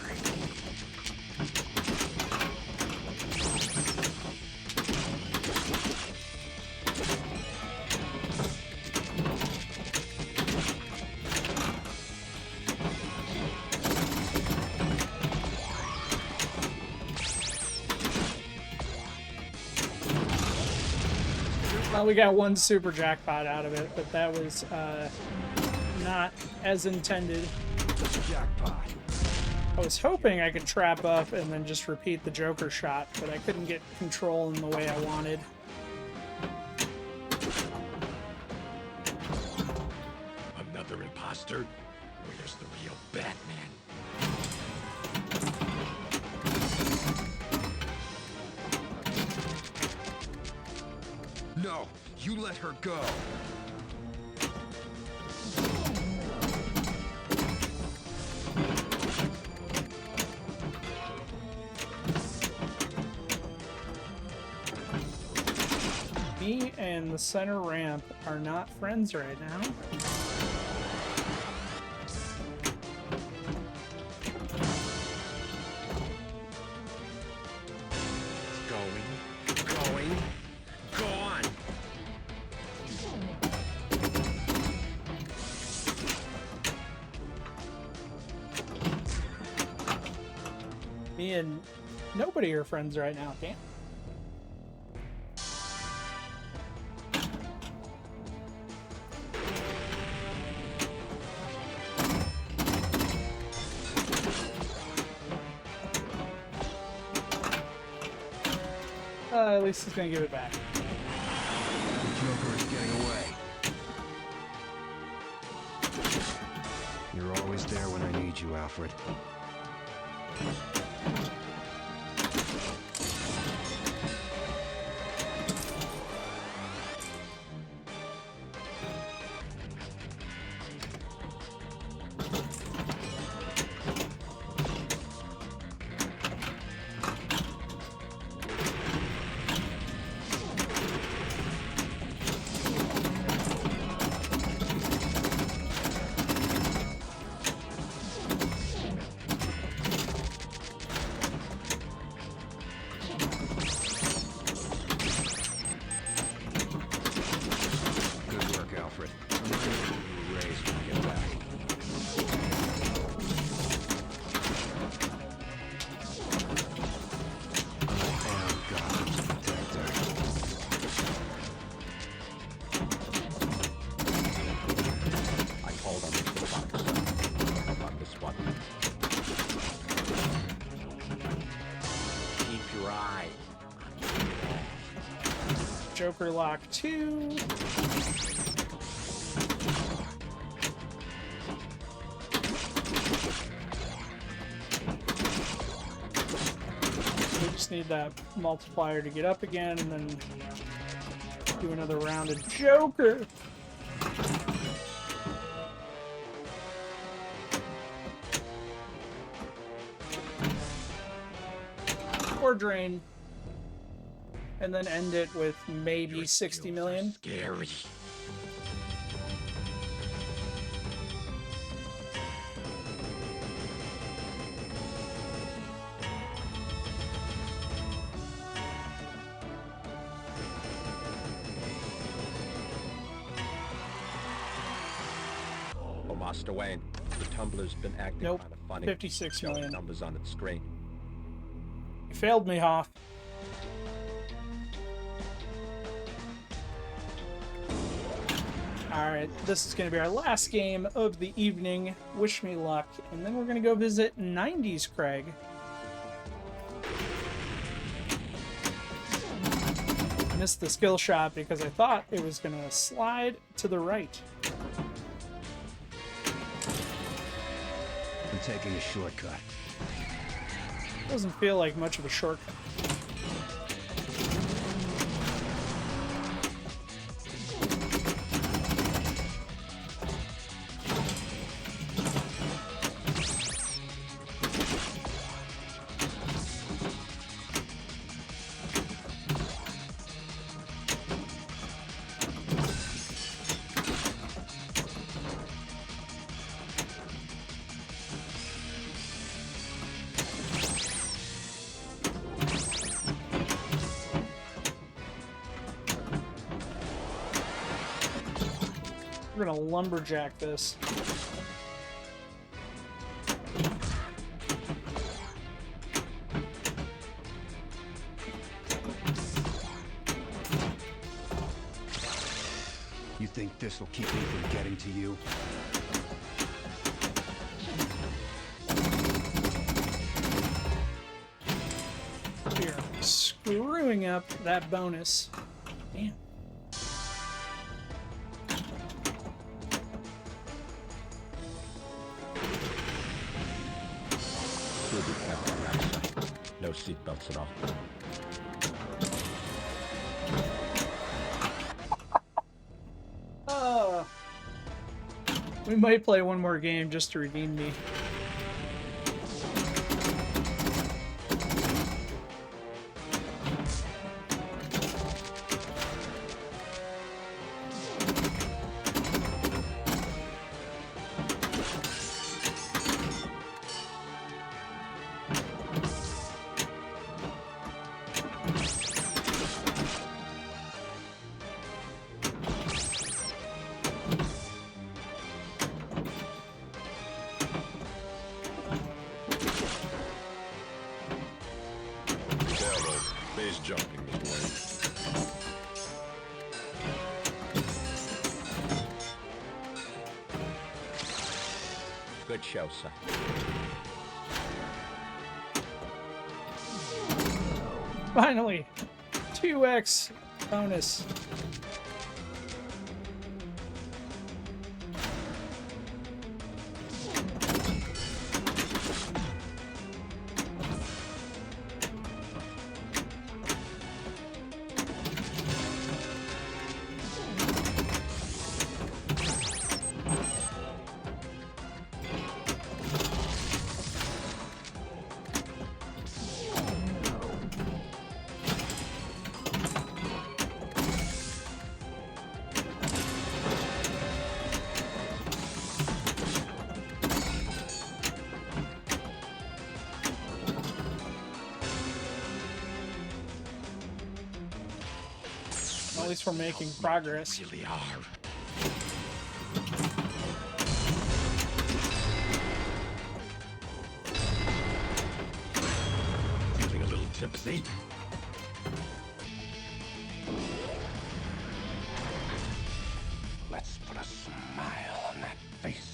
Well, we got one super jackpot out of it, but that was not as intended. Jackpot. I was hoping I could trap up and then just repeat the Joker shot, but I couldn't get control in the way I wanted. Another imposter? Where's the real Batman? No, you let her go. Me and the center ramp are not friends right now. Going. Gone. Me and nobody are friends right now, damn. At least he's gonna give it back. Joker is getting away. You're always there when I need you, Alfred. Good work, Alfred. I'm going to give you a raise when I get back. I am Gotham's protector. I called on the box. How about this one? Keep your eye. Joker lock 2. We just need that multiplier to get up again and then do another round of Joker. Or drain. And then end it with maybe 60 million. Scary. Oh, Master Wayne, the tumbler's been acting Nope. kind of funny. 56 Showing million. numbers on its screen. You failed me, Hoff. Alright, this is going to be our last game of the evening. Wish me luck. And then we're going to go visit 90s Craig. Missed the skill shot because I thought it was going to slide to the right. I'm taking a shortcut. Doesn't feel like much of a shortcut. We're gonna lumberjack this. You think this will keep me from getting to you? Here, screwing up that bonus. Damn. We'll be careful on that side. No seatbelts at all. We might play one more game just to redeem me. Base jumping this way. Good show, son. Finally! 2x bonus. At least we're making progress. Really are. Feeling a little tipsy. Let's put a smile on that face.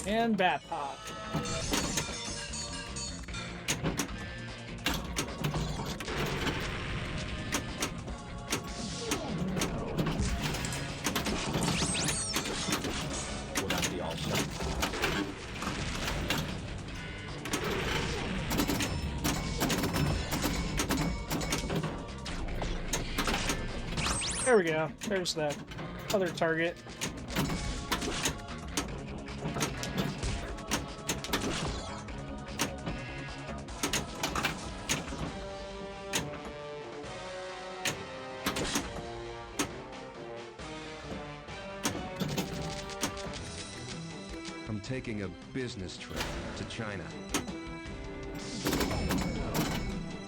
And Bat Pop. Will that be all set? There we go. There's that other target. I'm taking a business trip to China.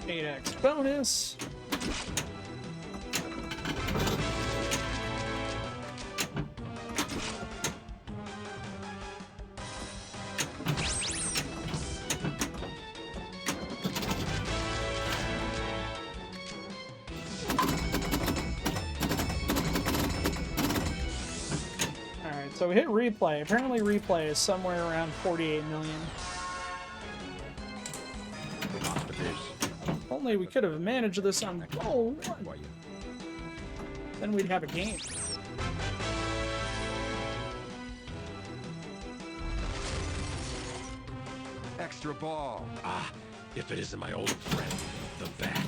8x bonus. So we hit replay. Apparently replay is somewhere around 48 million. If only we could have managed this on goal 1. Then we'd have a game. Extra ball. Ah, if it isn't my old friend, the bat.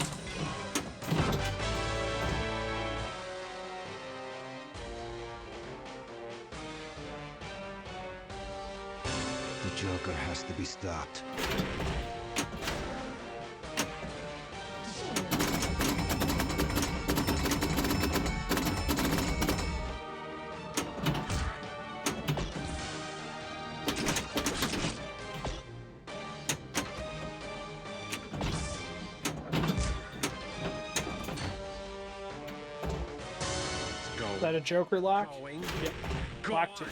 The Joker has to be stopped. Is that a Joker lock? Yep. Locked it.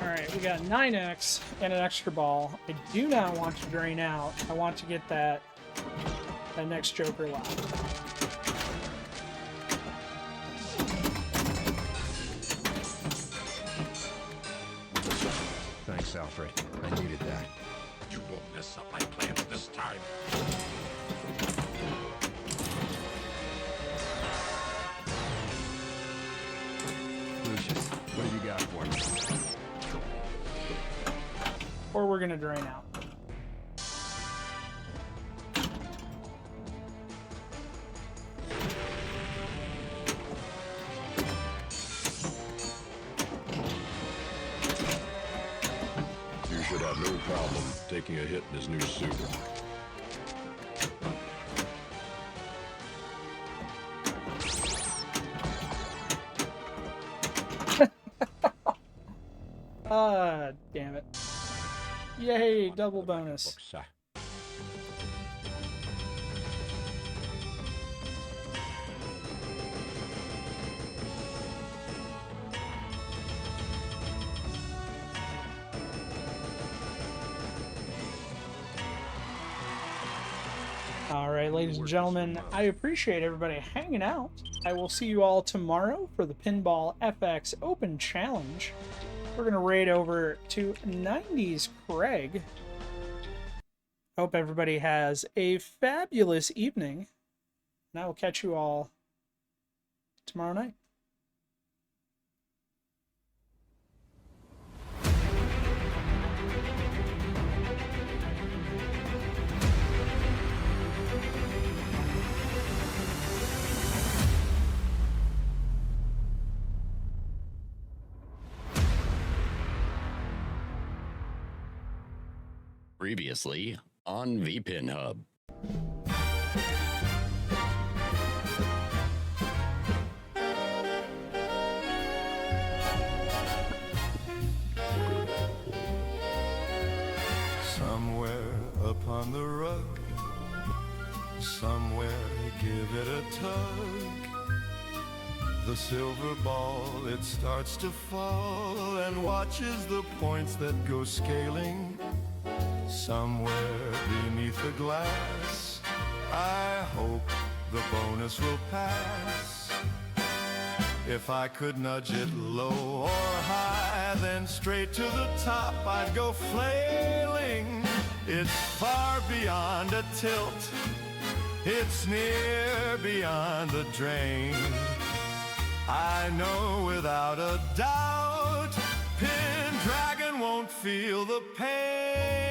Alright, we got 9x and an extra ball. I do not want to drain out. I want to get that next Joker lock. Thanks, Alfred. I needed that. You won't mess up my plans this time. Lucius, what have you got for me? Or we're gonna drain out. You should have no problem taking a hit in his new suit. Ah, damn it. Yay, double bonus. All right, ladies and gentlemen, I appreciate everybody hanging out. I will see you all tomorrow for the Pinball FX Open Challenge. We're going to raid over to 90s Craig. Hope everybody has a fabulous evening. And I will catch you all tomorrow night. Previously on VPINHUB. Somewhere upon the rug, somewhere give it a tug. The silver ball, it starts to fall and watches the points that go scaling. Somewhere beneath the glass, I hope the bonus will pass. If I could nudge it low or high, then straight to the top I'd go flailing. It's far beyond a tilt, it's near beyond the drain. I know without a doubt Pendragon won't feel the pain.